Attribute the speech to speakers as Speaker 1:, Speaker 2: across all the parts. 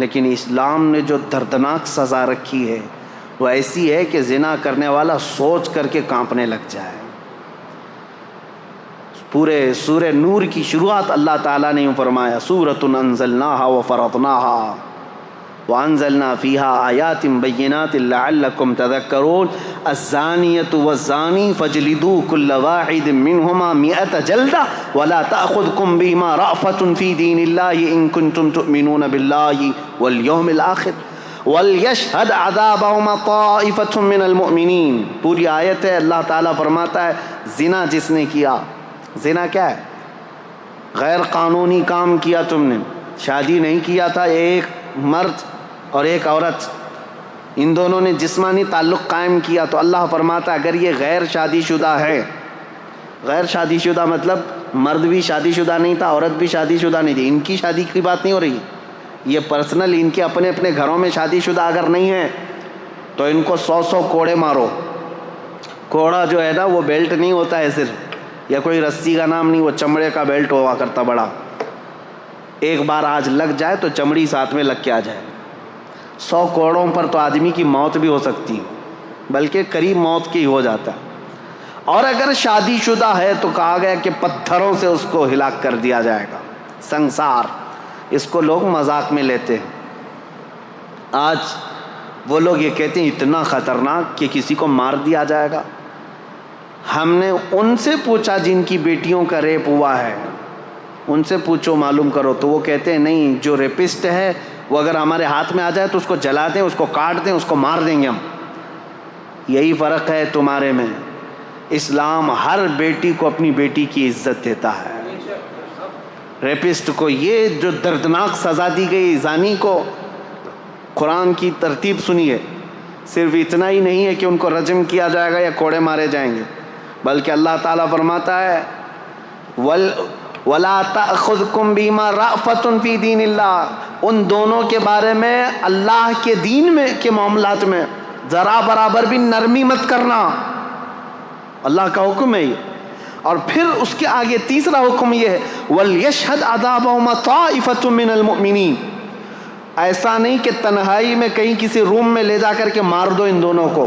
Speaker 1: لیکن اسلام نے جو دردناک سزا رکھی ہے وہ ایسی ہے کہ زنا کرنے والا سوچ کر کے کانپنے لگ جائے۔ پورے سورہ نور کی شروعات اللہ تعالیٰ نے یوں فرمایا، سورۃ انزلناہا وفرضناہا وانزلنا فیہا آیات بینات لعلکم تذکرون الزانیۃ والزانی فاجلدوا کل واحد منہما 100 جلدہ ولا تأخذکم بہما رأفۃ فی دین اللہ ان کنتم تؤمنون باللہ والیوم الآخر وَلْيَشْهَدْ عَذَابَهُمَا طَائِفَةٌ مِّنَ الْمُؤْمِنِينَ۔ پوری آیت ہے، اللہ تعالیٰ فرماتا ہے زنا جس نے کیا، زنا کیا ہے؟ غیر قانونی کام کیا تم نے، شادی نہیں کیا تھا ایک مرد اور ایک عورت، ان دونوں نے جسمانی تعلق قائم کیا، تو اللہ فرماتا ہے اگر یہ غیر شادی شدہ ہے، غیر شادی شدہ مطلب مرد بھی شادی شدہ نہیں تھا، عورت بھی شادی شدہ نہیں تھی، ان کی شادی کی بات نہیں ہو رہی، یہ پرسنل ان کے اپنے اپنے گھروں میں شادی شدہ اگر نہیں ہے تو ان کو 100 کوڑے مارو۔ کوڑا جو ہے نا وہ بیلٹ نہیں ہوتا ہے صرف، یا کوئی رسی کا نام نہیں، وہ چمڑے کا بیلٹ ہوا کرتا بڑا، ایک بار آج لگ جائے تو چمڑی ساتھ میں لگ کے آ جائے۔ 100 کوڑوں پر تو آدمی کی موت بھی ہو سکتی ہے، بلکہ قریب موت کی ہو جاتا ہے۔ اور اگر شادی شدہ ہے تو کہا گیا کہ پتھروں سے اس کو ہلاک کر دیا جائے گا، سنسار۔ اس کو لوگ مذاق میں لیتے ہیں، آج وہ لوگ یہ کہتے ہیں اتنا خطرناک کہ کسی کو مار دیا جائے گا۔ ہم نے ان سے پوچھا جن کی بیٹیوں کا ریپ ہوا ہے، ان سے پوچھو معلوم کرو، تو وہ کہتے ہیں نہیں، جو ریپسٹ ہے وہ اگر ہمارے ہاتھ میں آ جائے تو اس کو جلا دیں، اس کو کاٹ دیں، اس کو مار دیں گے ہم۔ یہی فرق ہے تمہارے میں، اسلام ہر بیٹی کو اپنی بیٹی کی عزت دیتا ہے۔ ریپسٹ کو یہ جو دردناک سزا دی گئی، زانی کو، قرآن کی ترتیب سنیے، صرف اتنا ہی نہیں ہے کہ ان کو رجم کیا جائے گا یا کوڑے مارے جائیں گے، بلکہ اللہ تعالیٰ فرماتا ہے وَلَا تَأْخُذْكُمْ بِمَا رَأْفَةٌ فِي دِينِ اللَّهِ، ان دونوں کے بارے میں اللہ کے دین میں کے معاملات میں ذرا برابر بھی نرمی مت کرنا، اللہ کا حکم ہے یہ۔ اور پھر اس کے آگے تیسرا حکم یہ ہے وَلْيَشْهَدْ عَذَابَهُمَا طَائِفَةٌ مِّنَ الْمُؤْمِنِينَ، ایسا نہیں کہ تنہائی میں کہیں کسی روم میں لے جا کر کے مار دو ان دونوں کو،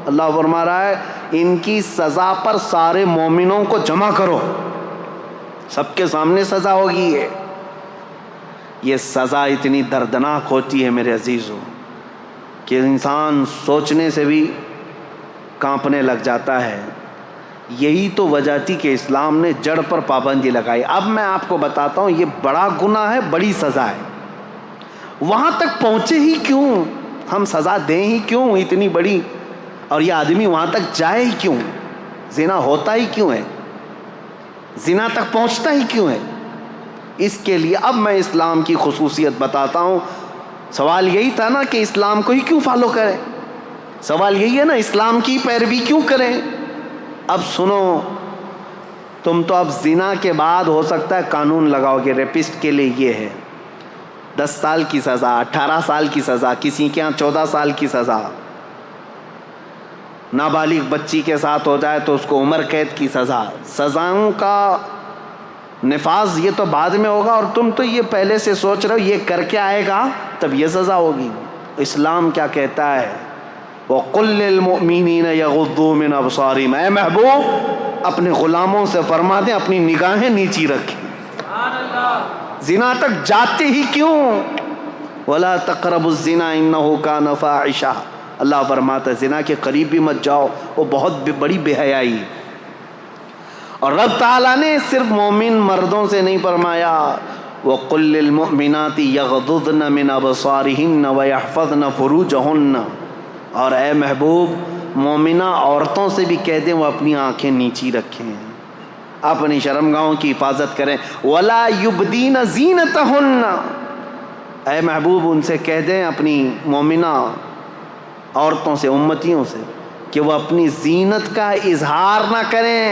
Speaker 1: اللہ فرما رہا ہے ان کی سزا پر سارے مومنوں کو جمع کرو، سب کے سامنے سزا ہوگی۔ یہ سزا اتنی دردناک ہوتی ہے میرے عزیزوں کہ انسان سوچنے سے بھی کانپنے لگ جاتا ہے۔ یہی تو وجہ تھی کہ اسلام نے جڑ پر پابندی لگائی۔ اب میں آپ کو بتاتا ہوں یہ بڑا گناہ ہے، بڑی سزا ہے، وہاں تک پہنچے ہی کیوں، ہم سزا دیں ہی کیوں اتنی بڑی، اور یہ آدمی وہاں تک جائے ہی کیوں، زنا ہوتا ہی کیوں ہے، زنا تک پہنچتا ہی کیوں ہے؟ اس کے لیے اب میں اسلام کی خصوصیت بتاتا ہوں۔ سوال یہی تھا نا کہ اسلام کو ہی کیوں فالو کریں، سوال یہی ہے نا اسلام کی پیروی کیوں کریں۔ اب سنو، تم تو اب زنا کے بعد ہو سکتا ہے قانون لگاؤ گے، ریپسٹ کے لیے یہ ہے 10 سال کی سزا، 18 سال کی سزا، کسی کے ہاں 14 سال کی سزا، نابالغ بچی کے ساتھ ہو جائے تو اس کو عمر قید کی سزا۔ سزاؤں کا نفاذ یہ تو بعد میں ہوگا، اور تم تو یہ پہلے سے سوچ رہے ہو یہ کر کے آئے گا تب یہ سزا ہوگی۔ اسلام کیا کہتا ہے وَقُلْ لِلْمُؤْمِنِينَ يَغُضُّوا مِنْ أَبْصَارِهِمْ، اے محبوب اپنے غلاموں سے فرما دیں اپنی نگاہیں نیچی رکھیں۔ زنا تک جاتے ہی کیوں؟ وَلَا تَقْرَبُوا الزِّنَا إِنَّهُ كَانَ فَاحِشَةً، اللہ فرماتا ہے زنا کے قریب بھی مت جاؤ، وہ بہت بڑی بے حیائی۔ اور رب تعالیٰ نے صرف مومن مردوں سے نہیں فرمایا وَقُلْ لِلْمُؤْمِنَاتِ يَغْضُضْنَ مِنْ أَبْصَارِهِنَّ وَيَحْفَظْنَ فُرُوجَهُنَّ، اور اے محبوب مومنہ عورتوں سے بھی کہہ دیں وہ اپنی آنکھیں نیچی رکھیں، اپنی شرمگاہوں کی حفاظت کریں۔ وَلَا يُبْدِينَ زِينَتَهُنَّ، اے محبوب ان سے کہہ دیں اپنی مومنہ عورتوں سے، امتیوں سے، کہ وہ اپنی زینت کا اظہار نہ کریں۔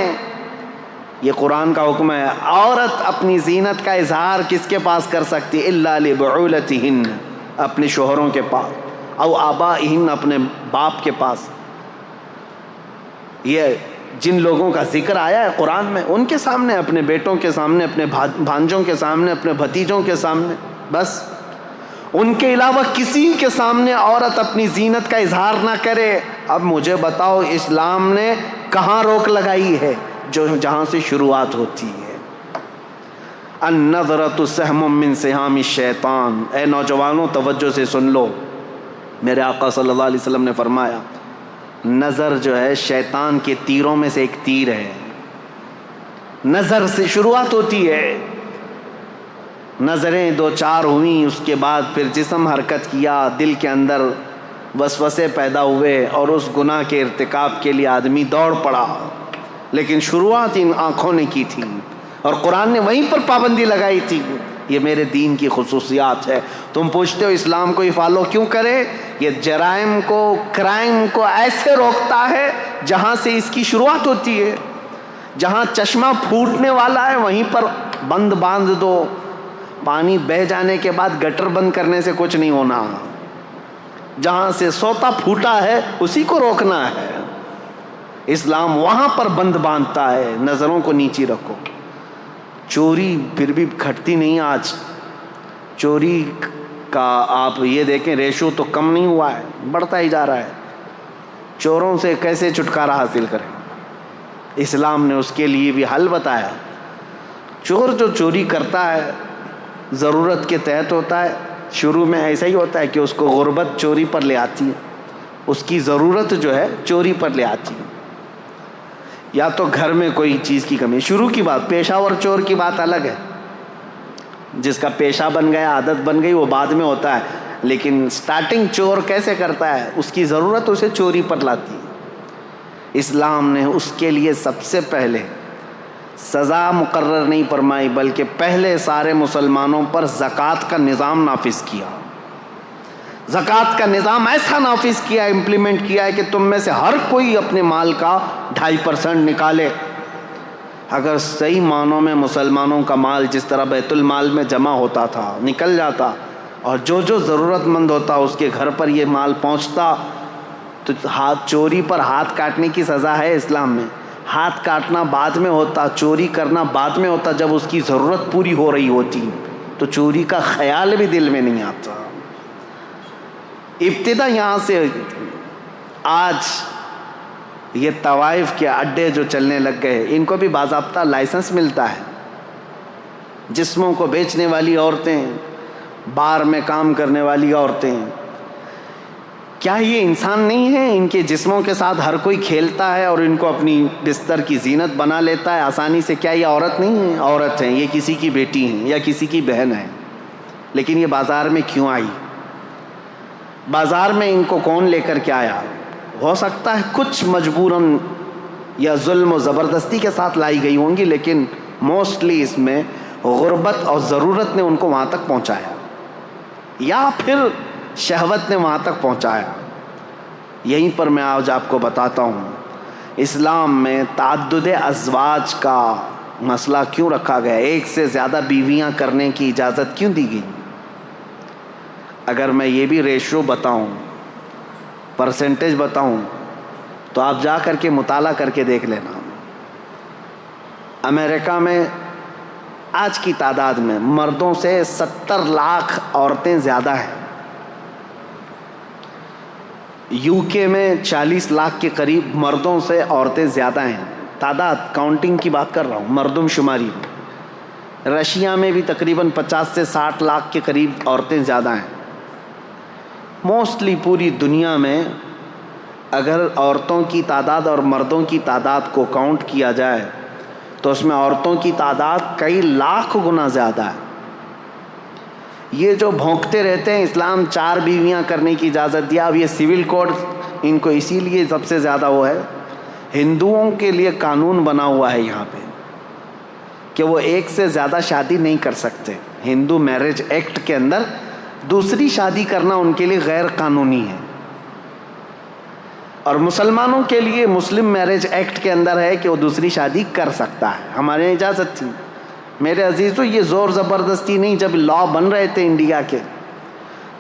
Speaker 1: یہ قرآن کا حکم ہے، عورت اپنی زینت کا اظہار کس کے پاس کر سکتی؟ الا لبعولتہن، اپنے شوہروں کے پاس، او آبائہن، اپنے باپ کے پاس۔ یہ جن لوگوں کا ذکر آیا ہے قرآن میں ان کے سامنے، اپنے بیٹوں کے سامنے، اپنے بھانجوں کے سامنے، اپنے بھتیجوں کے سامنے، بس۔ ان کے علاوہ کسی کے سامنے عورت اپنی زینت کا اظہار نہ کرے۔ اب مجھے بتاؤ اسلام نے کہاں روک لگائی ہے؟ جہاں سے شروعات ہوتی ہے، النظرۃ سہم من سہام الشیطان۔ اے نوجوانوں توجہ سے سن لو، میرے آقا صلی اللہ علیہ وسلم نے فرمایا نظر جو ہے شیطان کے تیروں میں سے ایک تیر ہے۔ نظر سے شروعات ہوتی ہے، نظریں دو چار ہوئیں، اس کے بعد پھر جسم حرکت کیا، دل کے اندر وسوسے پیدا ہوئے اور اس گناہ کے ارتکاب کے لیے آدمی دوڑ پڑا، لیکن شروعات ان آنکھوں نے کی تھی اور قرآن نے وہیں پر پابندی لگائی تھی۔ یہ میرے دین کی خصوصیات ہے۔ تم پوچھتے ہو اسلام کو یہ فالو کیوں کرے؟ یہ جرائم کو، کرائم کو ایسے روکتا ہے جہاں سے اس کی شروعات ہوتی ہے۔ جہاں چشمہ پھوٹنے والا ہے وہیں پر بند باندھ دو، پانی بہہ جانے کے بعد گٹر بند کرنے سے کچھ نہیں ہونا۔ جہاں سے سوتا پھوٹا ہے اسی کو روکنا ہے۔ اسلام وہاں پر بند باندھتا ہے، نظروں کو نیچی رکھو۔ چوری پھر بھی گھٹتی نہیں آج، چوری کا آپ یہ دیکھیں ریشو تو کم نہیں ہوا ہے، بڑھتا ہی جا رہا ہے۔ چوروں سے کیسے چھٹکارا حاصل کریں؟ اسلام نے اس کے لیے بھی حل بتایا۔ چور جو چوری کرتا ہے ضرورت کے تحت ہوتا ہے، شروع میں ایسا ہی ہوتا ہے کہ اس کو غربت چوری پر لے آتی ہے، اس کی ضرورت جو ہے چوری پر لے آتی ہے، یا تو گھر میں کوئی چیز کی کمی۔ شروع کی بات، پیشہ ور چور کی بات الگ ہے، جس کا پیشہ بن گیا، عادت بن گئی، وہ بعد میں ہوتا ہے، لیکن سٹارٹنگ چور کیسے کرتا ہے؟ اس کی ضرورت اسے چوری پر لاتی ہے۔ اسلام نے اس کے لیے سب سے پہلے سزا مقرر نہیں فرمائی، بلکہ پہلے سارے مسلمانوں پر زکوٰۃ کا نظام نافذ کیا۔ زکوٰۃ کا نظام ایسا نافذ کیا، امپلیمنٹ کیا ہے کہ تم میں سے ہر کوئی اپنے مال کا 2.5% نکالے۔ اگر صحیح معنوں میں مسلمانوں کا مال جس طرح بیت المال میں جمع ہوتا تھا نکل جاتا، اور جو ضرورت مند ہوتا اس کے گھر پر یہ مال پہنچتا، تو چوری پر ہاتھ کاٹنے کی سزا ہے اسلام میں۔ ہاتھ کاٹنا بعد میں ہوتا، چوری کرنا بعد میں ہوتا، جب اس کی ضرورت پوری ہو رہی ہوتی تو چوری کا خیال بھی دل میں نہیں آتا۔ ابتدا یہاں سے آج یہ طوائف کے اڈے جو چلنے لگ گئے، ان کو بھی باضابطہ لائسنس ملتا ہے۔ جسموں کو بیچنے والی عورتیں، بار میں کام کرنے والی عورتیں، کیا یہ انسان نہیں ہیں؟ ان کے جسموں کے ساتھ ہر کوئی کھیلتا ہے اور ان کو اپنی بستر کی زینت بنا لیتا ہے آسانی سے۔ کیا یہ عورت نہیں ہے؟ عورت ہیں، یہ کسی کی بیٹی ہیں یا کسی کی بہن ہے، لیکن یہ بازار میں کیوں آئی؟ بازار میں ان کو کون لے کر کے آیا؟ ہو سکتا ہے کچھ مجبوراً یا ظلم و زبردستی کے ساتھ لائی گئی ہوں گی، لیکن موسٹلی اس میں غربت اور ضرورت نے ان کو وہاں تک پہنچایا، یا پھر شہوت نے وہاں تک پہنچایا۔ یہیں پر میں آج آپ کو بتاتا ہوں اسلام میں تعدد ازواج کا مسئلہ کیوں رکھا گیا، ایک سے زیادہ بیویاں کرنے کی اجازت کیوں دی گئی۔ اگر میں یہ بھی ریشو بتاؤں، پرسنٹیج بتاؤں، تو آپ جا کر کے مطالعہ کر کے دیکھ لینا۔ امریکہ میں آج کی تعداد میں مردوں سے 70 لاکھ عورتیں زیادہ ہیں۔ یو کے میں 40 لاکھ کے قریب مردوں سے عورتیں زیادہ ہیں۔ تعداد کاؤنٹنگ کی بات کر رہا ہوں، مردم شماری میں۔ رشیا میں بھی تقریباً 50 سے 60 لاکھ کے قریب عورتیں زیادہ ہیں۔ موسٹلی پوری دنیا میں اگر عورتوں کی تعداد اور مردوں کی تعداد کو کاؤنٹ کیا جائے تو اس میں عورتوں کی تعداد کئی لاکھ گنا زیادہ ہے۔ یہ جو بھونکتے رہتے ہیں اسلام 4 بیویاں کرنے کی اجازت دیا، اب یہ سول کوڈ ان کو اسی لیے سب سے زیادہ وہ ہے، ہندوؤں کے لیے قانون بنا ہوا ہے یہاں پہ کہ وہ ایک سے زیادہ شادی نہیں کر سکتے۔ ہندو میرج ایکٹ کے اندر دوسری شادی کرنا ان کے لیے غیر قانونی ہے، اور مسلمانوں کے لیے مسلم میرج ایکٹ کے اندر ہے کہ وہ دوسری شادی کر سکتا ہے۔ ہمارے یہاں اجازت تھی۔ میرے عزیزو، یہ زور زبردستی نہیں، جب لا بن رہے تھے انڈیا کے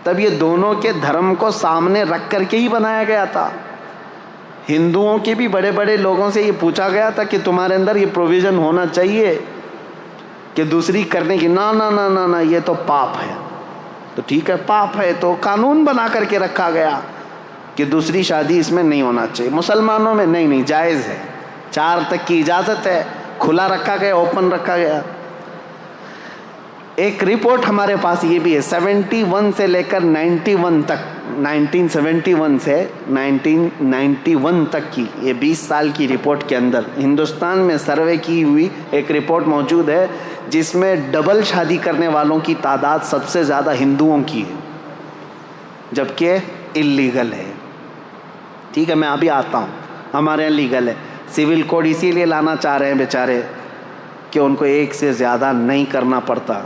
Speaker 1: تب یہ دونوں کے دھرم کو سامنے رکھ کر کے ہی بنایا گیا تھا۔ ہندوؤں کے بھی بڑے بڑے لوگوں سے یہ پوچھا گیا تھا کہ تمہارے اندر یہ پروویژن ہونا چاہیے کہ دوسری کرنے کی، نہ نہ نہ نہ نہ، یہ تو پاپ ہے۔ تو تو ٹھیک ہے، پاپ ہے تو قانون بنا کر کے رکھا گیا کہ دوسری شادی اس میں نہیں ہونا چاہیے. مسلمانوں میں نہیں جائز ہے، 4 تک کی اجازت ہے، کھلا رکھا گیا، اوپن رکھا گیا. ایک رپورٹ ہمارے پاس یہ بھی ہے 71 سے لے کر 91 تک، 1971 سے 1991 تک کی یہ 20 سال کی رپورٹ کے اندر ہندوستان میں سروے کی ہوئی ایک رپورٹ موجود ہے جس میں ڈبل شادی کرنے والوں کی تعداد سب سے زیادہ ہندوؤں کی ہے، جبکہ اللیگل ہے. ٹھیک ہے، میں ابھی آتا ہوں. ہمارے یہاں لیگل ہے. سول کوڈ اسی لیے لانا چاہ رہے ہیں بیچارے کہ ان کو ایک سے زیادہ نہیں کرنا پڑتا.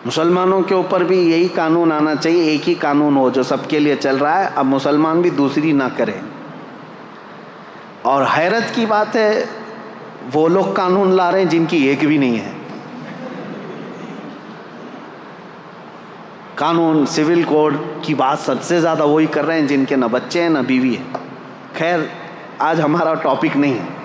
Speaker 1: مسلمانوں کے اوپر بھی یہی قانون آنا چاہیے، ایک ہی قانون ہو جو سب کے لیے چل رہا ہے. اب مسلمان بھی دوسری نہ کریں. اور حیرت کی بات ہے وہ لوگ قانون لا رہے ہیں جن کی ایک بھی نہیں ہے. قانون سول کوڈ کی بات سب سے زیادہ وہی کر رہے ہیں جن کے نہ بچے ہیں نہ بیوی ہے. خیر آج ہمارا ٹاپک نہیں ہے.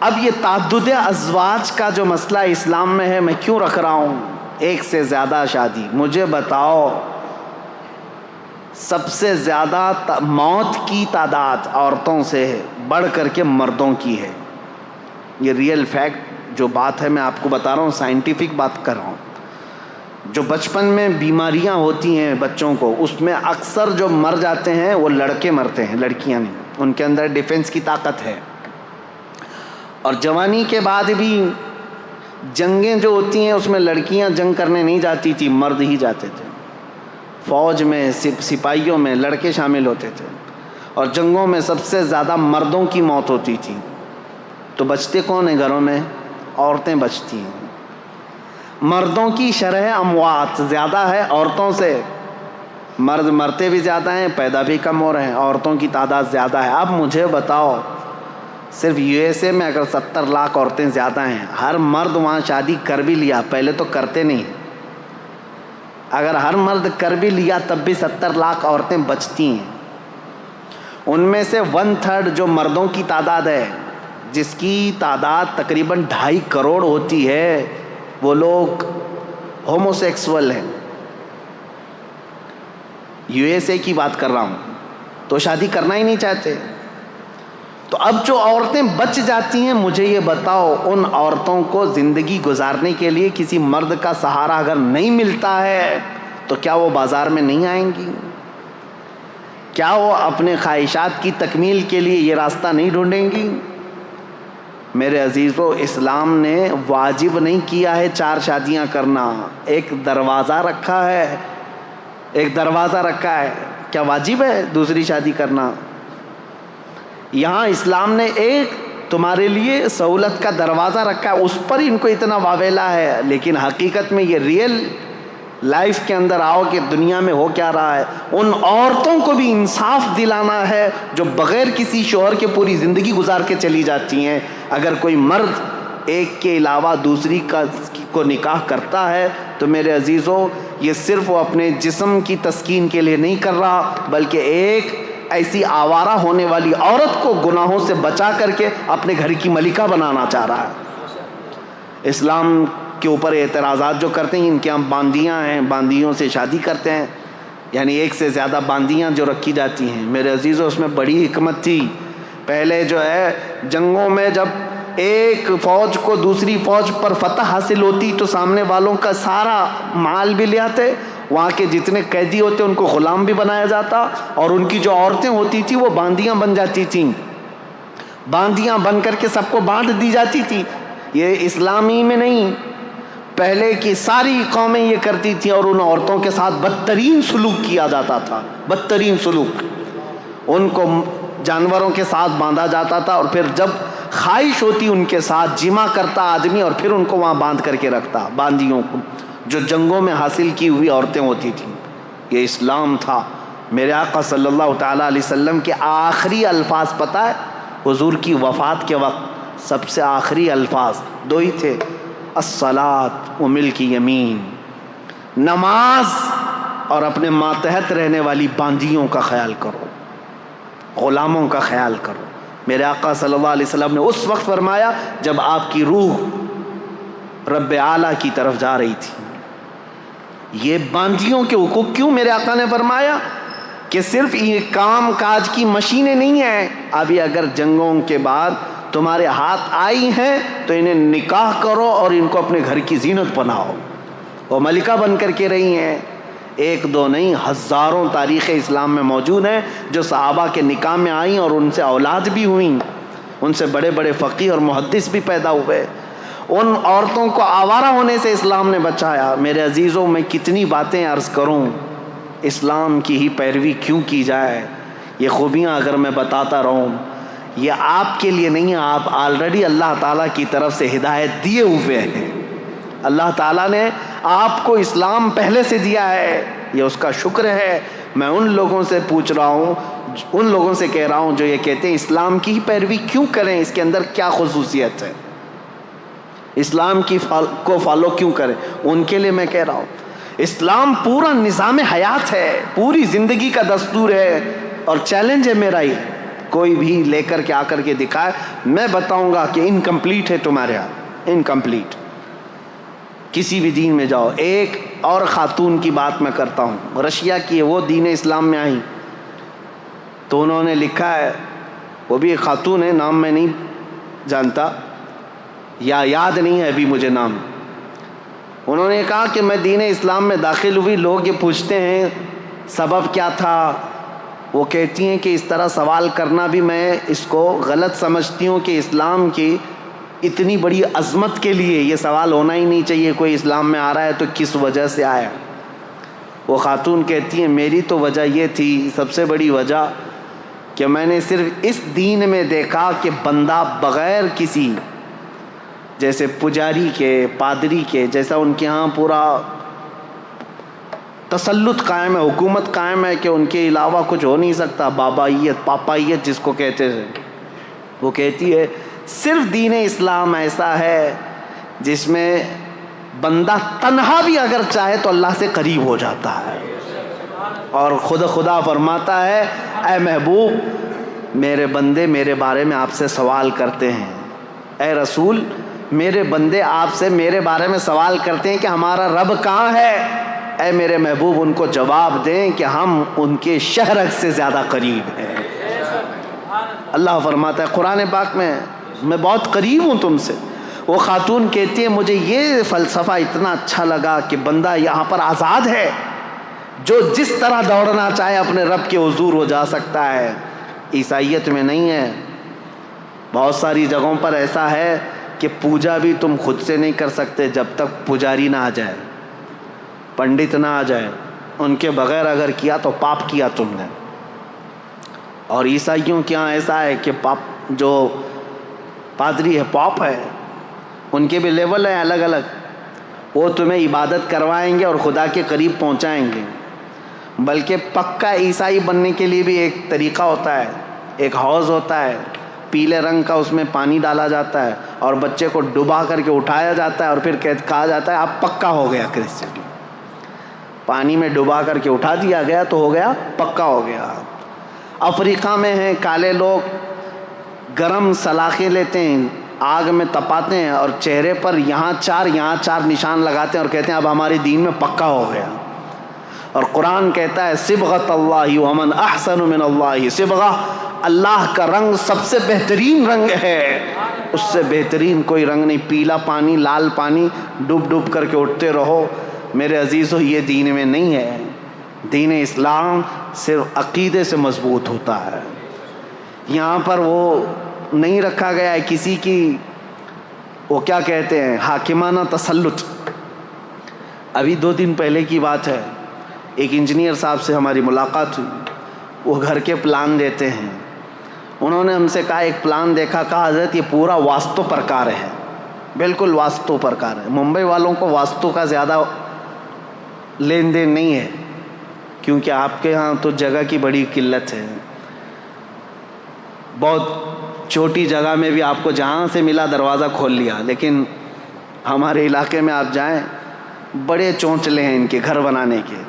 Speaker 1: اب یہ تعدد ازواج کا جو مسئلہ اسلام میں ہے، میں کیوں رکھ رہا ہوں ایک سے زیادہ شادی؟ مجھے بتاؤ سب سے زیادہ موت کی تعداد عورتوں سے بڑھ کر کے مردوں کی ہے. یہ ریئل فیکٹ جو بات ہے میں آپ کو بتا رہا ہوں، سائنٹیفک بات کر رہا ہوں. جو بچپن میں بیماریاں ہوتی ہیں بچوں کو، اس میں اکثر جو مر جاتے ہیں وہ لڑکے مرتے ہیں، لڑکیاں نہیں. ان کے اندر ڈیفنس کی طاقت ہے. اور جوانی کے بعد بھی جنگیں جو ہوتی ہیں اس میں لڑکیاں جنگ کرنے نہیں جاتی تھی، مرد ہی جاتے تھے. فوج میں سپاہیوں میں لڑکے شامل ہوتے تھے، اور جنگوں میں سب سے زیادہ مردوں کی موت ہوتی تھی. تو بچتے کون ہیں گھروں میں؟ عورتیں بچتی ہیں. مردوں کی شرح اموات زیادہ ہے عورتوں سے. مرد مرتے بھی زیادہ ہیں، پیدا بھی کم ہو رہے ہیں، عورتوں کی تعداد زیادہ ہے. اب مجھے بتاؤ صرف USA میں اگر 70 لاکھ عورتیں زیادہ ہیں، ہر مرد وہاں شادی کر بھی لیا، پہلے تو کرتے نہیں، اگر ہر مرد کر بھی لیا تب بھی 70 لاکھ عورتیں بچتی ہیں. ان میں سے 1/3 جو مردوں کی تعداد ہے، جس کی تعداد تقریباً 2.5 کروڑ ہوتی ہے، وہ لوگ ہوموسیکسول ہیں. USA کی بات کر رہا ہوں. تو شادی کرنا ہی نہیں چاہتے. تو اب جو عورتیں بچ جاتی ہیں، مجھے یہ بتاؤ ان عورتوں کو زندگی گزارنے کے لیے کسی مرد کا سہارا اگر نہیں ملتا ہے تو کیا وہ بازار میں نہیں آئیں گی؟ کیا وہ اپنے خواہشات کی تکمیل کے لیے یہ راستہ نہیں ڈھونڈیں گی؟ میرے عزیزو، اسلام نے واجب نہیں کیا ہے 4 شادیاں کرنا. ایک دروازہ رکھا ہے، ایک دروازہ رکھا ہے. کیا واجب ہے دوسری شادی کرنا؟ یہاں اسلام نے ایک تمہارے لیے سہولت کا دروازہ رکھا ہے، اس پر ان کو اتنا واویلا ہے. لیکن حقیقت میں یہ ریئل لائف کے اندر آؤ کہ دنیا میں ہو کیا رہا ہے. ان عورتوں کو بھی انصاف دلانا ہے جو بغیر کسی شوہر کے پوری زندگی گزار کے چلی جاتی ہیں. اگر کوئی مرد ایک کے علاوہ دوسری کو نکاح کرتا ہے تو میرے عزیزو، یہ صرف وہ اپنے جسم کی تسکین کے لیے نہیں کر رہا، بلکہ ایک ایسی آوارہ ہونے والی عورت کو گناہوں سے بچا کر کے اپنے گھر کی ملکہ بنانا چاہ رہا ہے. اسلام کے اوپر اعتراضات جو کرتے ہیں، ان کے ہم باندیاں ہیں، باندیوں سے شادی کرتے ہیں، یعنی ایک سے زیادہ باندیاں جو رکھی جاتی ہیں. میرے عزیزو، اس میں بڑی حکمت تھی. پہلے جو ہے جنگوں میں جب ایک فوج کو دوسری فوج پر فتح حاصل ہوتی تو سامنے والوں کا سارا مال بھی لے آتے، وہاں کے جتنے قیدی ہوتے ان کو غلام بھی بنایا جاتا، اور ان کی جو عورتیں ہوتی تھیں وہ باندیاں بن جاتی تھیں. باندیاں بن کر کے سب کو بانٹ دی جاتی تھی. یہ اسلامی میں نہیں، پہلے کی ساری قومیں یہ کرتی تھیں، اور ان عورتوں کے ساتھ بدترین سلوک کیا جاتا تھا. بدترین سلوک. ان کو جانوروں کے ساتھ باندھا جاتا تھا، اور پھر جب خواہش ہوتی ان کے ساتھ جمع کرتا آدمی، اور پھر ان کو وہاں باندھ کر کے رکھتا. باندیوں کو جو جنگوں میں حاصل کی ہوئی عورتیں ہوتی تھیں. یہ اسلام تھا. میرے آقا صلی اللہ تعالیٰ علیہ وسلم کے آخری الفاظ پتہ ہے؟ حضور کی وفات کے وقت سب سے آخری الفاظ 2 ہی تھے: الصلاۃ و ملک یمین. نماز اور اپنے ماتحت رہنے والی باندیوں کا خیال کرو، غلاموں کا خیال کرو. میرے آقا صلی اللہ علیہ وسلم نے اس وقت فرمایا جب آپ کی روح رب اعلیٰ کی طرف جا رہی تھی. یہ باندیوں کے حقوق کیوں میرے آقا نے فرمایا کہ صرف یہ کام کاج کی مشینیں نہیں ہیں، ابھی اگر جنگوں کے بعد تمہارے ہاتھ آئی ہیں تو انہیں نکاح کرو اور ان کو اپنے گھر کی زینت بناؤ۔ وہ ملکہ بن کر کے رہی ہیں، ایک دو نہیں، ہزاروں تاریخ اسلام میں موجود ہیں جو صحابہ کے نکاح میں آئیں اور ان سے اولاد بھی ہوئیں، ان سے بڑے بڑے فقیہ اور محدث بھی پیدا ہوئے۔ ان عورتوں کو آوارہ ہونے سے اسلام نے بچایا۔ میرے عزیزوں، میں کتنی باتیں عرض کروں، اسلام کی ہی پیروی کیوں کی جائے؟ یہ خوبیاں اگر میں بتاتا رہوں، یہ آپ کے لیے نہیں ہے، آپ آلریڈی اللہ تعالیٰ کی طرف سے ہدایت دیے ہوئے ہیں۔ اللہ تعالیٰ نے آپ کو اسلام پہلے سے دیا ہے، یہ اس کا شکر ہے۔ میں ان لوگوں سے پوچھ رہا ہوں، ان لوگوں سے کہہ رہا ہوں جو یہ کہتے ہیں اسلام کی ہی پیروی کیوں کریں، اس کے اندر کیا خصوصیت ہے، اسلام کو فالو کیوں کریں، ان کے لیے میں کہہ رہا ہوں اسلام پورا نظام حیات ہے، پوری زندگی کا دستور ہے، اور چیلنج ہے میرا ہی، کوئی بھی لے کر کے آ کر کے دکھائے، میں بتاؤں گا کہ انکمپلیٹ ہے تمہارے یہاں، انکمپلیٹ۔ کسی بھی دین میں جاؤ، ایک اور خاتون کی بات میں کرتا ہوں، رشیا کی ہے، وہ دین اسلام میں آئیں تو انہوں نے لکھا ہے، وہ بھی ایک خاتون ہے، نام میں نہیں جانتا یا یاد نہیں ہے ابھی مجھے نام، انہوں نے کہا کہ میں دین اسلام میں داخل ہوئی، لوگ یہ پوچھتے ہیں سبب کیا تھا، وہ کہتی ہیں کہ اس طرح سوال کرنا بھی میں اس کو غلط سمجھتی ہوں کہ اسلام کی اتنی بڑی عظمت کے لیے یہ سوال ہونا ہی نہیں چاہیے، کوئی اسلام میں آ رہا ہے تو کس وجہ سے آیا۔ وہ خاتون کہتی ہیں میری تو وجہ یہ تھی، سب سے بڑی وجہ کہ میں نے صرف اس دین میں دیکھا کہ بندہ بغیر کسی، جیسے پجاری کے، پادری کے، جیسا ان کے ہاں پورا تسلط قائم ہے، حکومت قائم ہے کہ ان کے علاوہ کچھ ہو نہیں سکتا، بابائیت، پاپائیت جس کو کہتے ہیں، وہ کہتی ہے صرف دین اسلام ایسا ہے جس میں بندہ تنہا بھی اگر چاہے تو اللہ سے قریب ہو جاتا ہے، اور خدا فرماتا ہے اے محبوب میرے بندے میرے بارے میں آپ سے سوال کرتے ہیں، اے رسول میرے بندے آپ سے میرے بارے میں سوال کرتے ہیں کہ ہمارا رب کہاں ہے، اے میرے محبوب ان کو جواب دیں کہ ہم ان کے شہرک سے زیادہ قریب ہیں۔ اللہ فرماتا ہے قرآن پاک میں بہت قریب ہوں تم سے۔ وہ خاتون کہتی ہے مجھے یہ فلسفہ اتنا اچھا لگا کہ بندہ یہاں پر آزاد ہے، جو جس طرح دوڑنا چاہے اپنے رب کے حضور ہو جا سکتا ہے۔ عیسائیت میں نہیں ہے، بہت ساری جگہوں پر ایسا ہے کہ پوجا بھی تم خود سے نہیں کر سکتے جب تک پجاری نہ آ جائے، پنڈت نہ آ جائے، ان کے بغیر اگر کیا تو پاپ کیا تم نے۔ اور عیسائیوں کے یہاں ایسا ہے کہ پاپ جو پادری ہے، پاپ ہے، ان کے بھی لیول ہیں الگ الگ، وہ تمہیں عبادت کروائیں گے اور خدا کے قریب پہنچائیں گے۔ بلکہ پکا عیسائی بننے کے لیے بھی ایک طریقہ ہوتا ہے، ایک حوض ہوتا ہے پیلے رنگ کا، اس میں پانی ڈالا جاتا ہے اور بچے کو ڈبا کر کے اٹھایا جاتا ہے اور پھر کہا جاتا ہے آپ پکا ہو گیا کرسچن۔ پانی میں ڈبا کر کے اٹھا دیا گیا تو ہو گیا پکا ہو گیا۔ افریقہ میں ہیں کالے لوگ، گرم سلاخیں لیتے ہیں، آگ میں تپاتے ہیں اور چہرے پر یہاں چار نشان لگاتے ہیں اور کہتے ہیں اب ہمارے دین میں پکا ہو گیا۔ اور قرآن کہتا ہے صبغۃ اللہ ومن احسن من اللہ صبغہ، اللہ کا رنگ سب سے بہترین رنگ ہے، اس سے بہترین کوئی رنگ نہیں۔ پیلا پانی، لال پانی، ڈوب کر کے اٹھتے رہو۔ میرے عزیزو یہ دین میں نہیں ہے، دین اسلام صرف عقیدے سے مضبوط ہوتا ہے۔ یہاں پر وہ نہیں رکھا گیا ہے کسی کی، وہ کیا کہتے ہیں، حاکمانہ تسلط۔ ابھی 2 دن پہلے کی بات ہے، ایک انجینئر صاحب سے ہماری ملاقات ہوئی، وہ گھر کے پلان دیتے ہیں۔ انہوں نے ہم سے کہا ایک پلان دیکھا، کہا حضرت یہ پورا واستو پرکار ہے، بالکل واستو پرکار ہے۔ ممبئی والوں کو واستو کا زیادہ لین دین نہیں ہے، کیونکہ آپ کے ہاں تو جگہ کی بڑی قلت ہے، بہت چھوٹی جگہ میں بھی آپ کو جہاں سے ملا دروازہ کھول لیا، لیکن ہمارے علاقے میں آپ جائیں بڑے چونچلے ہیں ان کے گھر بنانے کے،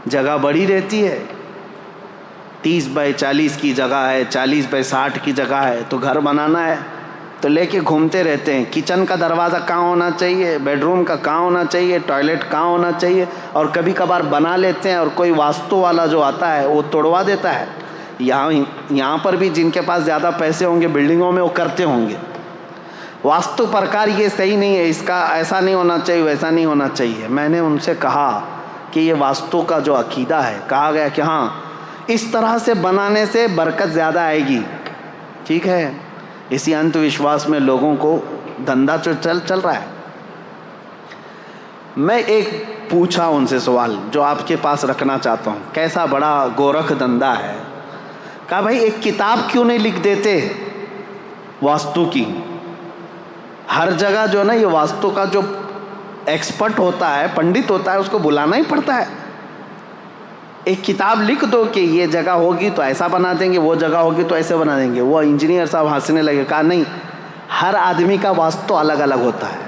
Speaker 1: جگہ بڑی رہتی ہے، 30 بائی 40 کی جگہ ہے، 40 بائی 60 کی جگہ ہے، تو گھر بنانا ہے تو لے کے گھومتے رہتے ہیں. کچن کا دروازہ کہاں ہونا چاہیے, بیڈ روم کا کہاں ہونا چاہیے, ٹوائلٹ کہاں ہونا چاہیے, اور کبھی کبھار بنا لیتے ہیں اور کوئی واسطو والا جو آتا ہے وہ توڑوا دیتا ہے. یہاں پر بھی جن کے پاس زیادہ پیسے ہوں گے بلڈنگوں میں وہ کرتے ہوں گے. واستو پرکار یہ صحیح نہیں ہے, اس کا ایسا نہیں ہونا چاہیے ویسا نہیں ہونا چاہیے. میں نے ان سے کہا کہ یہ واستو کا جو عقیدہ ہے, کہا گیا کہ ہاں اس طرح سے بنانے سے برکت زیادہ آئے گی. ٹھیک ہے, اسی انت وشواس میں لوگوں کو دھندا چل رہا ہے. میں ایک پوچھا ان سے سوال جو آپ کے پاس رکھنا چاہتا ہوں, کیسا بڑا گورکھ دھندا ہے. کہا بھائی ایک کتاب کیوں نہیں لکھ دیتے واستو کی. ہر جگہ جو ہے نا یہ واستو کا جو ایکسپرٹ ہوتا ہے, پنڈت ہوتا ہے, اس کو بلانا ہی پڑتا ہے. ایک کتاب لکھ دو کہ یہ جگہ ہوگی تو ایسا بنا دیں گے, وہ جگہ ہوگی تو ایسے بنا دیں گے. وہ انجینئر صاحب ہنسنے لگے. کہا نہیں, ہر آدمی کا واستو الگ الگ ہوتا ہے.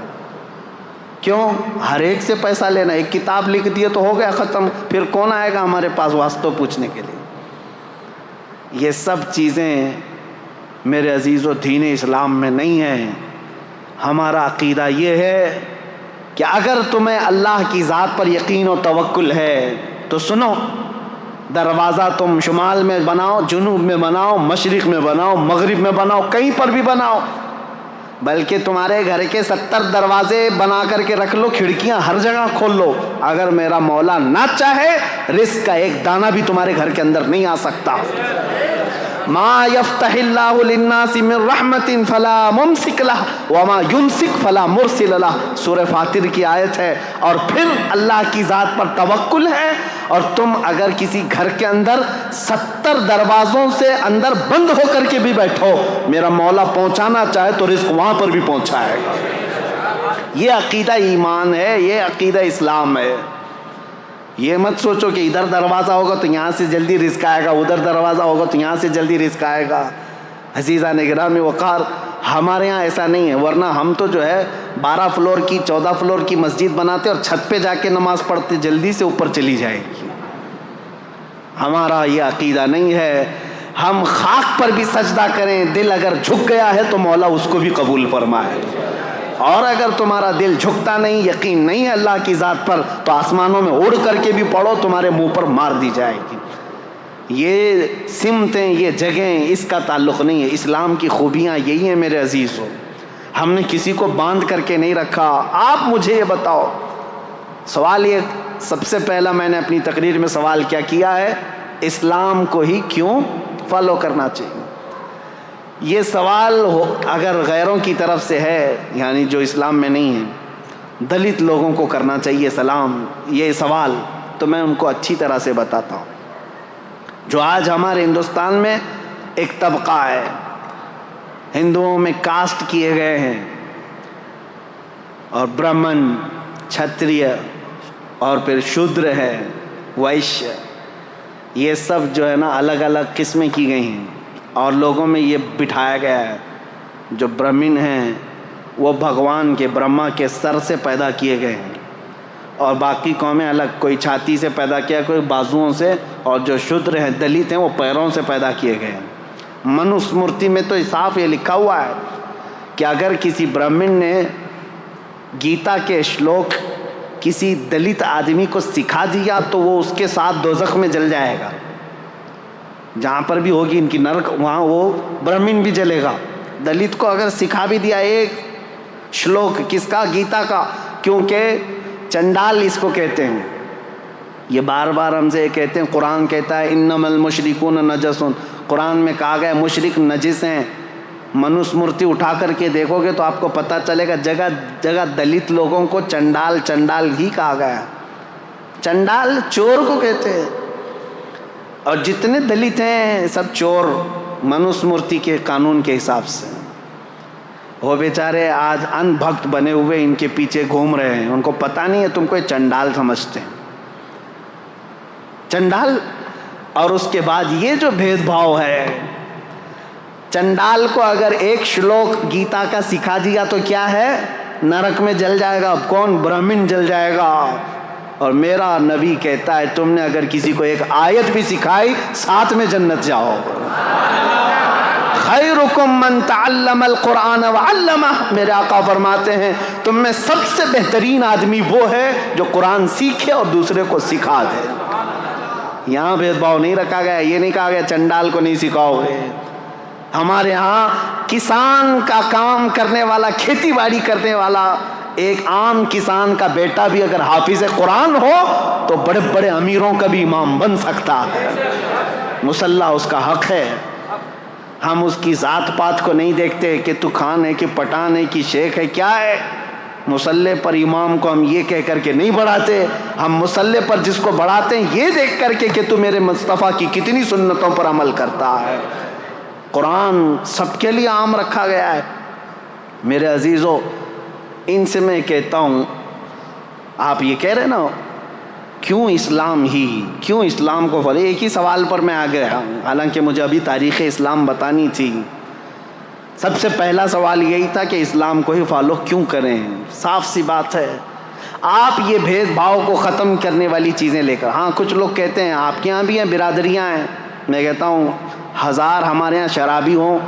Speaker 1: کیوں ہر ایک سے پیسہ لینا؟ ایک کتاب لکھ دیے تو ہو گیا ختم, پھر کون آئے گا ہمارے پاس واسطو پوچھنے کے لیے. یہ سب چیزیں میرے عزیزو دین اسلام میں نہیں ہیں. ہمارا عقیدہ یہ ہے کہ اگر تمہیں اللہ کی ذات پر یقین و توکل ہے تو سنو, دروازہ تم شمال میں بناؤ, جنوب میں بناؤ, مشرق میں بناؤ, مغرب میں بناؤ, کہیں پر بھی بناؤ, بلکہ تمہارے گھر کے 70 دروازے بنا کر کے رکھ لو, کھڑکیاں ہر جگہ کھول لو. اگر میرا مولا نہ چاہے رزق کا ایک دانہ بھی تمہارے گھر کے اندر نہیں آ سکتا. ما یفتح اللہ للناس من رحمت فلا ممسک لہ وما یمسک فلا مرسل لہ. سورہ فاطر کی آیت ہے. اور پھر اللہ کی ذات پر توکل ہے, اور تم اگر کسی گھر کے اندر 70 دروازوں سے اندر بند ہو کر کے بھی بیٹھو, میرا مولا پہنچانا چاہے تو رزق وہاں پر بھی پہنچائے گا. یہ عقیدہ ایمان ہے, یہ عقیدہ اسلام ہے. یہ مت سوچو کہ ادھر دروازہ ہوگا تو یہاں سے جلدی رزق آئے گا, ادھر دروازہ ہوگا تو یہاں سے جلدی رزق آئے گا. عزیزان گرامی وقار, ہمارے ہاں ایسا نہیں ہے. ورنہ ہم تو جو ہے 12 فلور کی 14 فلور کی مسجد بناتے اور چھت پہ جا کے نماز پڑھتے, جلدی سے اوپر چلی جائے گی. ہمارا یہ عقیدہ نہیں ہے. ہم خاک پر بھی سجدہ کریں, دل اگر جھک گیا ہے تو مولا اس کو بھی قبول فرمائے. اور اگر تمہارا دل جھکتا نہیں, یقین نہیں ہے اللہ کی ذات پر, تو آسمانوں میں اڑ کر کے بھی پڑھو, تمہارے منہ پر مار دی جائے گی. یہ سمتیں, یہ جگہیں, اس کا تعلق نہیں ہے. اسلام کی خوبیاں یہی ہیں میرے عزیزو. ہم نے کسی کو باندھ کر کے نہیں رکھا. آپ مجھے یہ بتاؤ, سوال یہ سب سے پہلا میں نے اپنی تقریر میں سوال کیا ہے, اسلام کو ہی کیوں فالو کرنا چاہیے. یہ سوال اگر غیروں کی طرف سے ہے, یعنی جو اسلام میں نہیں ہے, دلت لوگوں کو کرنا چاہیے سلام یہ سوال, تو میں ان کو اچھی طرح سے بتاتا ہوں. جو آج ہمارے ہندوستان میں ایک طبقہ ہے, ہندوؤں میں کاسٹ کیے گئے ہیں, اور برہمن, چھتریہ, اور پھر شودر ہے, ویشیہ, یہ سب جو ہے نا الگ الگ قسمیں کی گئی ہیں. اور لوگوں میں یہ بٹھایا گیا ہے جو برہمن ہیں وہ بھگوان کے, برہما کے سر سے پیدا کیے گئے ہیں, اور باقی قومیں الگ, کوئی چھاتی سے پیدا کیا, کوئی بازوؤں سے, اور جو شودر ہیں دلت ہیں وہ پیروں سے پیدا کیے گئے ہیں. منوسمرتی میں تو صاف یہ لکھا ہوا ہے کہ اگر کسی برہمن نے گیتا کے شلوک کسی دلت آدمی کو سکھا دیا تو وہ اس کے ساتھ دوزخ میں جل جائے گا. جہاں پر بھی ہوگی ان کی نرک, وہاں وہ برہمن بھی جلے گا. دلت کو اگر سکھا بھی دیا ایک شلوک, کس کا؟ گیتا کا, کیونکہ چنڈال اس کو کہتے ہیں. یہ بار بار ہم سے کہتے ہیں, قرآن کہتا ہے انما المشرکون نجس, قرآن میں کہا گیا مشرک نجس ہیں. منوسمرتی اٹھا کر کے دیکھو گے تو آپ کو پتہ چلے گا جگہ جگہ دلت لوگوں کو چنڈال چنڈال ہی کہا گیا. چنڈال چور کو کہتے ہیں, اور جتنے دلت ہیں سب چور منوسمرتی کے قانون کے حساب سے. وہ بیچارے آج ان بھکت بنے ہوئے ان کے پیچھے گھوم رہے ہیں, ان کو پتہ نہیں ہے تم کو یہ چنڈال سمجھتے ہیں, چنڈال. اور اس کے بعد یہ جو بھید بھاؤ ہے, چنڈال کو اگر ایک شلوک گیتا کا سکھا دیا تو کیا ہے, نرک میں جل جائے گا. کون؟ برہمن جل جائے گا. اور میرا نبی کہتا ہے تم نے اگر کسی کو ایک آیت بھی سکھائی, ساتھ میں جنت جاؤ. خیرکم من تعلم القرآن وعلمہ، میرے آقا فرماتے ہیں تم میں سب سے بہترین آدمی وہ ہے جو قرآن سیکھے اور دوسرے کو سکھا دے۔ یہاں بھید بھاؤ نہیں رکھا گیا، یہ نہیں کہا گیا چنڈال کو نہیں سکھاؤ گے۔ ہمارے ہاں کسان کا کام کرنے والا، کھیتی باڑی کرنے والا ایک عام کسان کا بیٹا بھی اگر حافظ قرآن ہو تو بڑے بڑے امیروں کا بھی امام بن سکتا ہے۔ مصلی اس کا حق ہے۔ ہم اس کی ذات پات کو نہیں دیکھتے کہ تو خان ہے کہ پٹھان ہے کہ شیخ ہے، کیا ہے۔ مصلی پر امام کو ہم یہ کہہ کر کے نہیں بڑھاتے، ہم مصلی پر جس کو بڑھاتے ہیں یہ دیکھ کر کے کہ تو میرے مصطفیٰ کی کتنی سنتوں پر عمل کرتا ہے۔ قرآن سب کے لیے عام رکھا گیا ہے۔ میرے عزیزو، ان سے میں کہتا ہوں، آپ یہ کہہ رہے نا کیوں اسلام کو فالو، ایک ہی سوال پر میں آ گیا ہوں، حالانکہ مجھے ابھی تاریخ اسلام بتانی تھی۔ سب سے پہلا سوال یہی تھا کہ اسلام کو ہی فالو کیوں کریں۔ صاف سی بات ہے، آپ یہ بھید بھاؤ کو ختم کرنے والی چیزیں لے کر، ہاں کچھ لوگ کہتے ہیں آپ کے یہاں بھی ہیں برادریاں ہیں، میں کہتا ہوں ہزار ہمارے یہاں شرابی ہوں،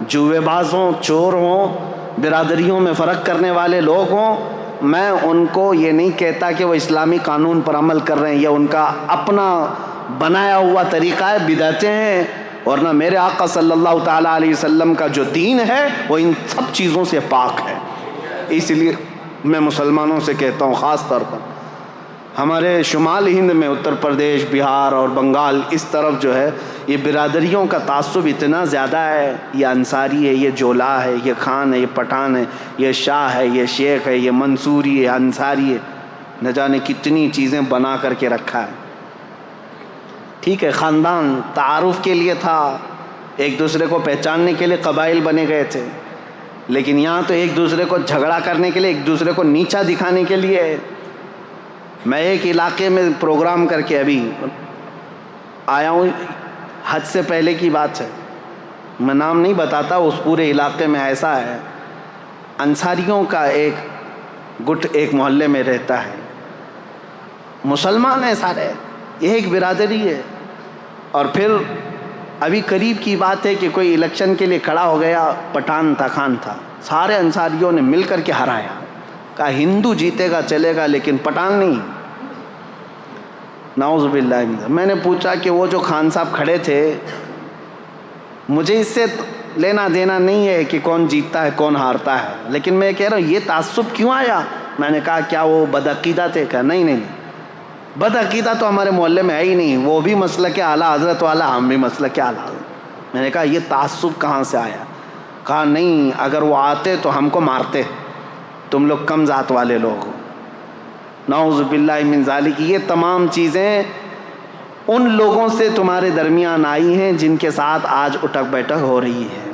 Speaker 1: جوے باز ہوں، چور ہوں، برادریوں میں فرق کرنے والے لوگ ہوں، میں ان کو یہ نہیں کہتا کہ وہ اسلامی قانون پر عمل کر رہے ہیں، یہ ان کا اپنا بنایا ہوا طریقہ ہے، بدعتیں ہیں، ورنہ میرے آقا صلی اللہ تعالیٰ علیہ وسلم کا جو دین ہے وہ ان سب چیزوں سے پاک ہے۔ اس لیے میں مسلمانوں سے کہتا ہوں، خاص طور پر ہمارے شمال ہند میں اتر پردیش، بہار اور بنگال، اس طرف جو ہے یہ برادریوں کا تعصب اتنا زیادہ ہے، یہ انصاری ہے، یہ جولا ہے، یہ خان ہے، یہ پٹھان ہے، یہ شاہ ہے، یہ شیخ ہے، یہ منصوری ہے، انصاری ہے، نہ جانے کتنی چیزیں بنا کر کے رکھا ہے۔ ٹھیک ہے، خاندان تعارف کے لیے تھا، ایک دوسرے کو پہچاننے کے لیے قبائل بنے گئے تھے، لیکن یہاں تو ایک دوسرے کو جھگڑا کرنے کے لیے، ایک دوسرے کو نیچا دکھانے کے لیے ہے۔ میں ایک علاقے میں پروگرام کر کے ابھی آیا ہوں، حج سے پہلے کی بات ہے، میں نام نہیں بتاتا، اس پورے علاقے میں ایسا ہے، انصاریوں کا ایک گٹ ایک محلے میں رہتا ہے، مسلمان ہیں سارے، یہ ایک برادری ہے، اور پھر ابھی قریب کی بات ہے کہ کوئی الیکشن کے لیے کھڑا ہو گیا، پٹھان تھا، خان تھا، سارے انصاریوں نے مل کر کے ہرایا، کہا ہندو جیتے گا چلے گا لیکن پٹھان نہیں۔ نعوذ باللہ من ذالک۔ میں نے پوچھا کہ وہ جو خان صاحب کھڑے تھے، مجھے اس سے لینا دینا نہیں ہے کہ کون جیتتا ہے کون ہارتا ہے، لیکن میں کہہ رہا ہوں یہ تعصب کیوں آیا؟ میں نے کہا کیا وہ بدعقیدہ تھے؟ کہا نہیں، بدعقیدہ تو ہمارے محلے میں ہے ہی نہیں، وہ بھی مسلک اعلیٰ حضرت والا، ہم بھی مسلک اعلیٰ حضرت۔ میں نے کہا یہ تعصب کہاں سے آیا؟ کہا نہیں، اگر وہ آتے تو ہم کو مارتے، تم لوگ کم ذات والے لوگ ہو۔ نعوذ باللہ من ذالک۔ یہ تمام چیزیں ان لوگوں سے تمہارے درمیان آئی ہیں جن کے ساتھ آج اٹھک بیٹھک ہو رہی ہے،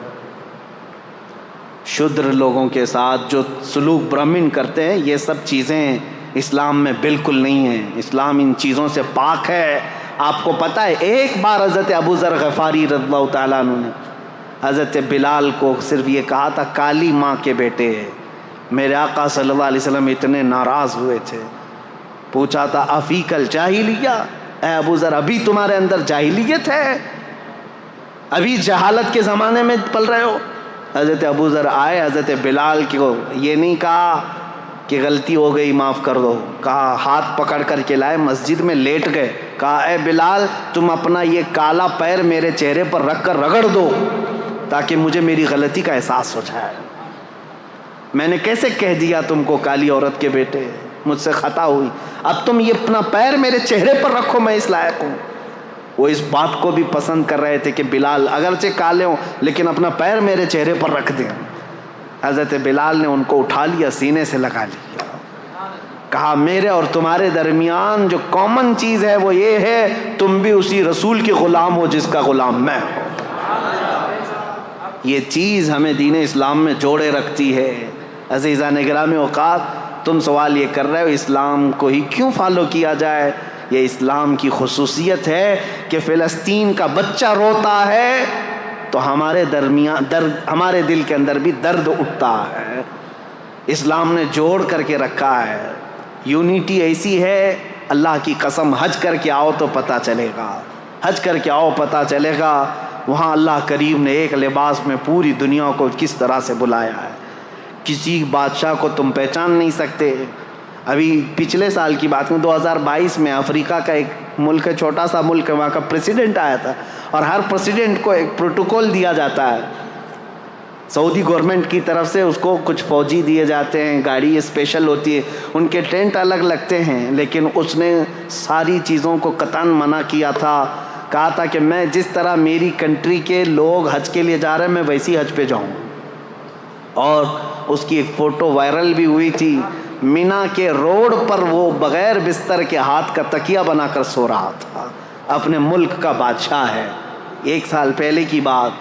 Speaker 1: شودر لوگوں کے ساتھ جو سلوک برہمن کرتے ہیں، یہ سب چیزیں اسلام میں بالکل نہیں ہیں، اسلام ان چیزوں سے پاک ہے۔ آپ کو پتہ ہے ایک بار حضرت ابو ذر غفاری رضی اللہ تعالیٰ عنہ نے حضرت بلال کو صرف یہ کہا تھا کالی ماں کے بیٹے، میرے آقا صلی اللہ علیہ وسلم اتنے ناراض ہوئے تھے، پوچھا تھا افیک الجاہلیہ، اے ابو ذر ابھی تمہارے اندر جاہلیت ہے، ابھی جہالت کے زمانے میں پل رہے ہو؟ حضرت ابو ذر آئے، حضرت بلال کو یہ نہیں کہا کہ غلطی ہو گئی معاف کر دو، کہا ہاتھ پکڑ کر کے لائے، مسجد میں لیٹ گئے، کہا اے بلال تم اپنا یہ کالا پیر میرے چہرے پر رکھ کر رگڑ دو تاکہ مجھے میری غلطی کا احساس ہو جائے، میں نے کیسے کہہ دیا تم کو کالی عورت کے بیٹے، مجھ سے خطا ہوئی، اب تم یہ اپنا پیر میرے چہرے پر رکھو، میں اس لائق ہوں۔ وہ اس بات کو بھی پسند کر رہے تھے کہ بلال اگرچہ کالے ہوں لیکن اپنا پیر میرے چہرے پر رکھ دیں۔ حضرت بلال نے ان کو اٹھا لیا، سینے سے لگا لیا، کہا میرے اور تمہارے درمیان جو کامن چیز ہے وہ یہ ہے تم بھی اسی رسول کے غلام ہو جس کا غلام میں ہوں۔ یہ چیز ہمیں دین اسلام میں جوڑے رکھتی ہے۔ عزیزان گرامی اوقات، تم سوال یہ کر رہے ہو اسلام کو ہی کیوں فالو کیا جائے؟ یہ اسلام کی خصوصیت ہے کہ فلسطین کا بچہ روتا ہے تو ہمارے درمیان ہمارے دل کے اندر بھی درد اٹھتا ہے۔ اسلام نے جوڑ کر کے رکھا ہے، یونیٹی ایسی ہے، اللہ کی قسم حج کر کے آؤ تو پتہ چلے گا، حج کر کے آؤ پتہ چلے گا وہاں اللہ کریم نے ایک لباس میں پوری دنیا کو کس طرح سے بلایا ہے. کسی بادشاہ کو تم پہچان نہیں سکتے. ابھی پچھلے سال کی بات میں 2022 میں افریقہ کا ایک ملک ہے، چھوٹا سا ملک ہے، وہاں کا پریسیڈنٹ آیا تھا، اور ہر پریسیڈنٹ کو ایک پروٹوکول دیا جاتا ہے سعودی گورنمنٹ کی طرف سے. اس کو کچھ فوجی دیے جاتے ہیں، گاڑی اسپیشل ہوتی ہے، ان کے ٹینٹ الگ لگتے ہیں، لیکن اس نے ساری چیزوں کو قطعاً منع کیا تھا. کہا تھا کہ میں جس طرح میری کنٹری کے لوگ حج کے لیے جا رہے ہیں میں ویسی حج پہ جاؤں. اور اس کی ایک فوٹو وائرل بھی ہوئی تھی، مینا کے روڈ پر وہ بغیر بستر کے ہاتھ کا تکیہ بنا کر سو رہا تھا. اپنے ملک کا بادشاہ ہے. 1 سال پہلے کی بات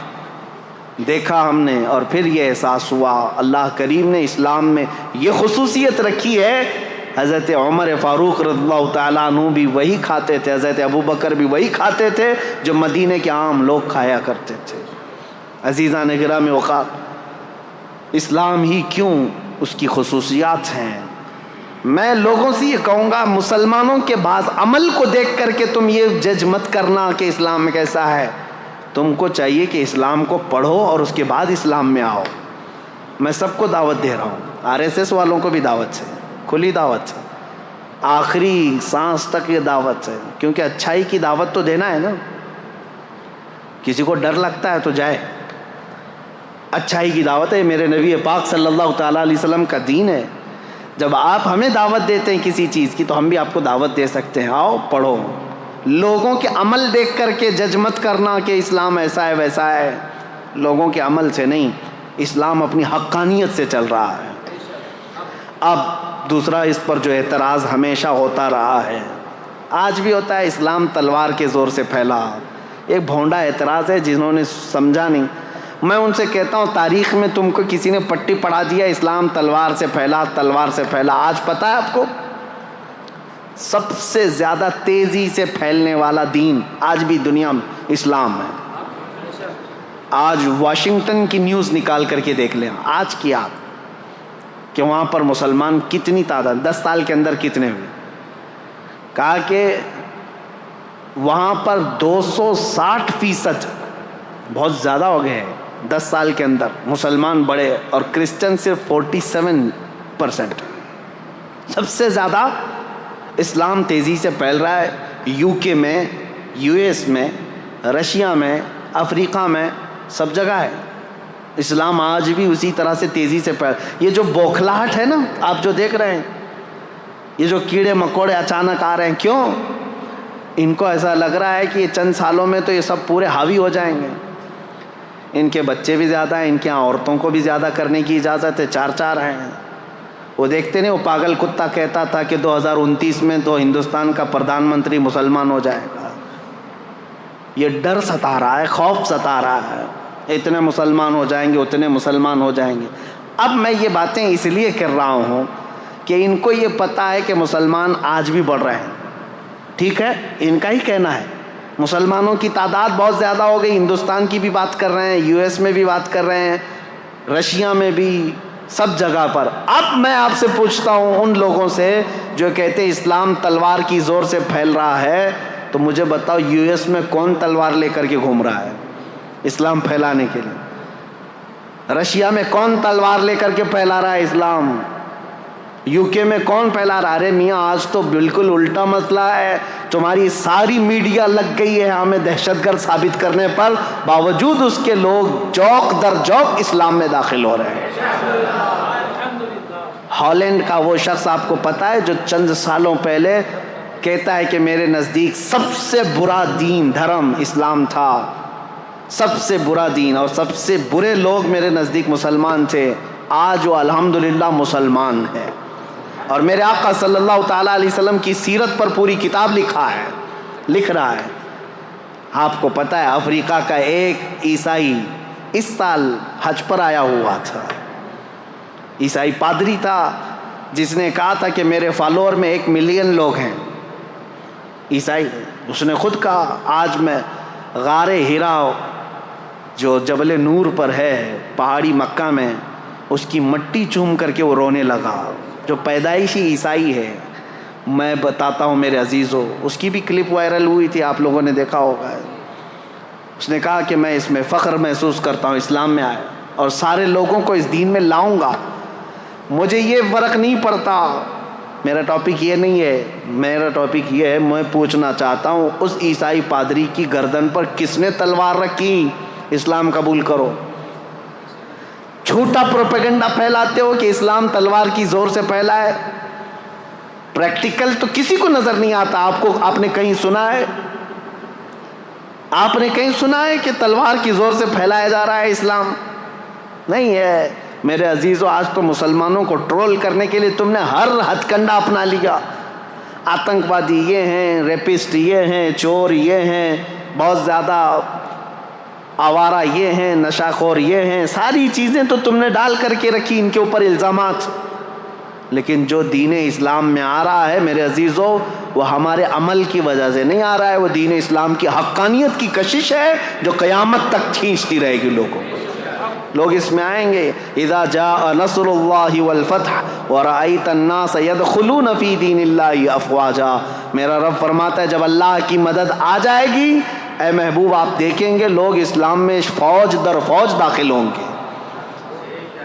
Speaker 1: دیکھا ہم نے، اور پھر یہ احساس ہوا اللہ کریم نے اسلام میں یہ خصوصیت رکھی ہے. حضرت عمر فاروق رضی اللہ تعالیٰ عنہ بھی وہی کھاتے تھے، حضرت ابو بکر بھی وہی کھاتے تھے جو مدینے کے عام لوگ کھایا کرتے تھے. عزیزان گرامی اوقات، اسلام ہی کیوں، اس کی خصوصیات ہیں. میں لوگوں سے یہ کہوں گا، مسلمانوں کے بعض عمل کو دیکھ کر کے تم یہ جج مت کرنا کہ اسلام میں کیسا ہے. تم کو چاہیے کہ اسلام کو پڑھو اور اس کے بعد اسلام میں آؤ. میں سب کو دعوت دے رہا ہوں، RSS والوں کو بھی دعوت ہے، کھلی دعوت ہے، آخری سانس تک یہ دعوت ہے. کیونکہ اچھائی کی دعوت تو دینا ہے نا. کسی کو ڈر لگتا ہے تو جائے. اچھائی کی دعوت ہے، میرے نبی پاک صلی اللہ تعالیٰ علیہ وسلم کا دین ہے. جب آپ ہمیں دعوت دیتے ہیں کسی چیز کی تو ہم بھی آپ کو دعوت دے سکتے ہیں. آؤ پڑھو. لوگوں کے عمل دیکھ کر کے جج مت کرنا کہ اسلام ایسا ہے ویسا ہے. لوگوں کے عمل سے نہیں، اسلام اپنی حقانیت سے چل رہا ہے. اب دوسرا اس پر جو اعتراض ہمیشہ ہوتا رہا ہے، آج بھی ہوتا ہے، اسلام تلوار کے زور سے پھیلا. ایک بھونڈا اعتراض ہے جنہوں نے سمجھا نہیں. میں ان سے کہتا ہوں تاریخ میں تم کو کسی نے پٹی پڑھا دیا اسلام تلوار سے پھیلا، تلوار سے پھیلا. آج پتہ ہے آپ کو سب سے زیادہ تیزی سے پھیلنے والا دین آج بھی دنیا میں اسلام ہے. آج واشنگٹن کی نیوز نکال کر کے دیکھ لیں آج کی آپ کہ وہاں پر مسلمان کتنی تعداد 10 سال کے اندر کتنے ہوئے. کہا کہ وہاں پر 260% بہت زیادہ ہو گئے ہیں 10 سال کے اندر مسلمان بڑے، اور کرسچن صرف 47%. سب سے زیادہ اسلام تیزی سے پھیل رہا ہے. UK میں، US میں، رشیا میں، افریقہ میں، سب جگہ ہے. اسلام آج بھی اسی طرح سے تیزی سے پھیل. یہ جو بوکھلاہٹ ہے نا آپ جو دیکھ رہے ہیں، یہ جو کیڑے مکوڑے اچانک آ رہے ہیں، کیوں؟ ان کو ایسا لگ رہا ہے کہ یہ چند سالوں میں تو یہ سب پورے حاوی ہو جائیں گے. ان کے بچے بھی زیادہ ہیں، ان کے عورتوں کو بھی زیادہ کرنے کی اجازت ہے، 4 ہیں. وہ دیکھتے نہیں، وہ پاگل کتا کہتا تھا کہ 2029 میں تو ہندوستان کا پردھان منتری مسلمان ہو جائے گا. یہ ڈر ستا رہا ہے، خوف ستا رہا ہے، اتنے مسلمان ہو جائیں گے، اتنے مسلمان ہو جائیں گے. اب میں یہ باتیں اس لیے کر رہا ہوں کہ ان کو یہ پتہ ہے کہ مسلمان آج بھی بڑھ رہے ہیں. ٹھیک ہے، ان کا ہی کہنا ہے مسلمانوں کی تعداد بہت زیادہ ہو گئی. ہندوستان کی بھی بات کر رہے ہیں، US میں بھی بات کر رہے ہیں، رشیا میں بھی، سب جگہ پر. اب میں آپ سے پوچھتا ہوں ان لوگوں سے جو کہتے ہیں اسلام تلوار کی زور سے پھیل رہا ہے، تو مجھے بتاؤ US میں کون تلوار لے کر کے گھوم رہا ہے اسلام پھیلانے کے لیے؟ رشیا میں کون تلوار لے کر کے پھیلا رہا ہے اسلام؟ UK میں کون پھیلا رہا ہے؟ ارے میاں آج تو بالکل الٹا مسئلہ ہے. تمہاری ساری میڈیا لگ گئی ہے ہمیں دہشت گرد ثابت کرنے پر، باوجود اس کے لوگ جوق در جوق اسلام میں داخل ہو رہے ہیں. ہالینڈ کا وہ شخص آپ کو پتا ہے جو چند سالوں پہلے کہتا ہے کہ میرے نزدیک سب سے برا دین دھرم اسلام تھا، سب سے برا دین، اور سب سے برے لوگ میرے نزدیک مسلمان تھے. آج وہ الحمدللہ مسلمان ہے، اور میرے آقا صلی اللہ تعالیٰ علیہ وسلم کی سیرت پر پوری کتاب لکھ رہا ہے. آپ کو پتہ ہے افریقہ کا ایک عیسائی اس سال حج پر آیا ہوا تھا. عیسائی پادری تھا جس نے کہا تھا کہ میرے فالوور میں 1 ملین لوگ ہیں. عیسائی اس نے خود کہا آج میں غار ہیرا جو جبل نور پر ہے پہاڑی مکہ میں، اس کی مٹی چوم کر کے وہ رونے لگا. جو پیدائشی عیسائی ہے، میں بتاتا ہوں میرے عزیزوں، اس کی بھی کلپ وائرل ہوئی تھی، آپ لوگوں نے دیکھا ہوگا. اس نے کہا کہ میں اس میں فخر محسوس کرتا ہوں، اسلام میں آیا اور سارے لوگوں کو اس دین میں لاؤں گا، مجھے یہ فرق نہیں پڑتا۔ میرا ٹاپک یہ نہیں ہے، میرا ٹاپک یہ ہے، میں پوچھنا چاہتا ہوں اس عیسائی پادری کی گردن پر کس نے تلوار رکھی؟ اسلام قبول کرو۔ جھوٹا پروپیگنڈا پھیلاتے ہو کہ اسلام تلوار کی زور سے پھیلا ہے، پریکٹیکل تو کسی کو نظر نہیں آتا۔ آپ نے کہیں سنا ہے؟ آپ نے کہیں سنا ہے کہ تلوار کی زور سے پھیلایا جا رہا ہے اسلام؟ نہیں ہے میرے عزیزو۔ آج تو مسلمانوں کو ٹرول کرنے کے لیے تم نے ہر ہتھ کنڈا اپنا لیا۔ آتنکوادی یہ ہیں، ریپسٹ یہ ہیں، چور یہ ہیں، بہت زیادہ آوارہ یہ ہیں، نشہ خور یہ ہیں، ساری چیزیں تو تم نے ڈال کر کے رکھی ان کے اوپر الزامات۔ لیکن جو دین اسلام میں آ رہا ہے میرے عزیزو، وہ ہمارے عمل کی وجہ سے نہیں آ رہا ہے، وہ دین اسلام کی حقانیت کی کشش ہے جو قیامت تک کھینچتی رہے گی لوگوں کو۔ لوگ اس میں آئیں گے، اذا جاء نصر اللہ والفتح ورأیت الناس يدخلون فی دین اللہ افواجا۔ میرا رب فرماتا ہے جب اللہ کی مدد آ جائے گی، اے محبوب آپ دیکھیں گے لوگ اسلام میں فوج در فوج داخل ہوں گے،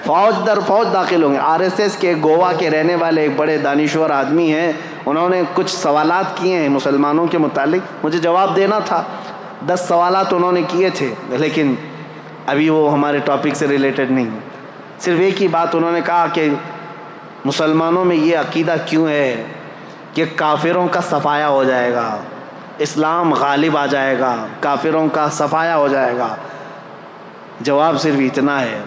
Speaker 1: فوج در فوج داخل ہوں گے۔ RSS کے گوا کے رہنے والے ایک بڑے دانشور آدمی ہیں، انہوں نے کچھ سوالات کیے ہیں مسلمانوں کے متعلق، مجھے جواب دینا تھا، 10 سوالات انہوں نے کیے تھے، لیکن ابھی وہ ہمارے ٹاپک سے ریلیٹڈ نہیں۔ صرف ایک ہی بات انہوں نے کہا کہ مسلمانوں میں یہ عقیدہ کیوں ہے کہ کافروں کا صفایہ ہو جائے گا، اسلام غالب آ جائے گا، کافروں کا صفایہ ہو جائے گا۔ جواب صرف اتنا ہے،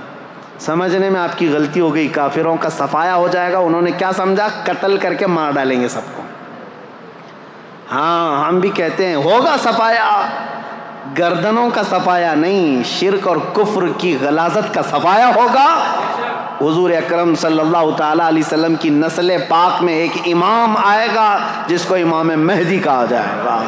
Speaker 1: سمجھنے میں آپ کی غلطی ہو گئی۔ کافروں کا صفایہ ہو جائے گا انہوں نے کیا سمجھا؟ قتل کر کے مار ڈالیں گے سب کو۔ ہاں ہم بھی کہتے ہیں ہوگا صفایہ، گردنوں کا صفایہ نہیں، شرک اور کفر کی غلاظت کا صفایہ ہوگا۔ حضور اکرم صلی اللہ تعالیٰ علیہ وسلم کی نسل پاک میں ایک امام آئے گا جس کو امام مہدی کہا جائے گا،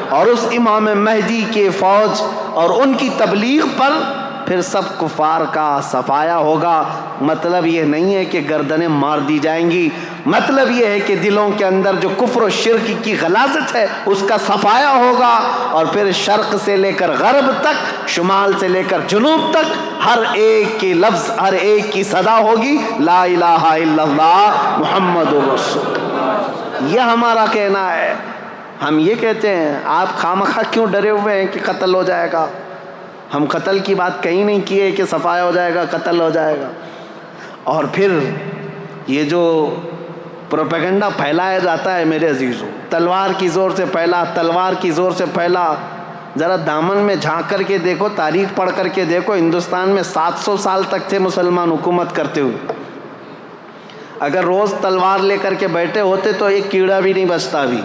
Speaker 1: اور اس امام مہدی کے فوج اور ان کی تبلیغ پر پھر سب کفار کا صفایہ ہوگا۔ مطلب یہ نہیں ہے کہ گردنیں مار دی جائیں گی، مطلب یہ ہے کہ دلوں کے اندر جو کفر و شرک کی غلاظت ہے اس کا صفایہ ہوگا، اور پھر شرق سے لے کر غرب تک، شمال سے لے کر جنوب تک، ہر ایک کی لفظ، ہر ایک کی صدا ہوگی لا الہ الا اللہ محمد رسول اللہ۔ یہ ہمارا کہنا ہے۔ ہم یہ کہتے ہیں آپ خامخواہ کیوں ڈرے ہوئے ہیں کہ قتل ہو جائے گا؟ ہم قتل کی بات کہیں نہیں کیے کہ صفایہ ہو جائے گا، قتل ہو جائے گا۔ اور پھر یہ جو پروپیگنڈا پھیلایا جاتا ہے میرے عزیزوں، تلوار کی زور سے پھیلا، تلوار کی زور سے پھیلا۔ ذرا دامن میں جھانک کر کے دیکھو، تاریخ پڑھ کر کے دیکھو، ہندوستان میں 700 سال تک تھے مسلمان حکومت کرتے ہوئے۔ اگر روز تلوار لے کر کے بیٹھے ہوتے تو ایک کیڑا بھی نہیں بچتا، بھی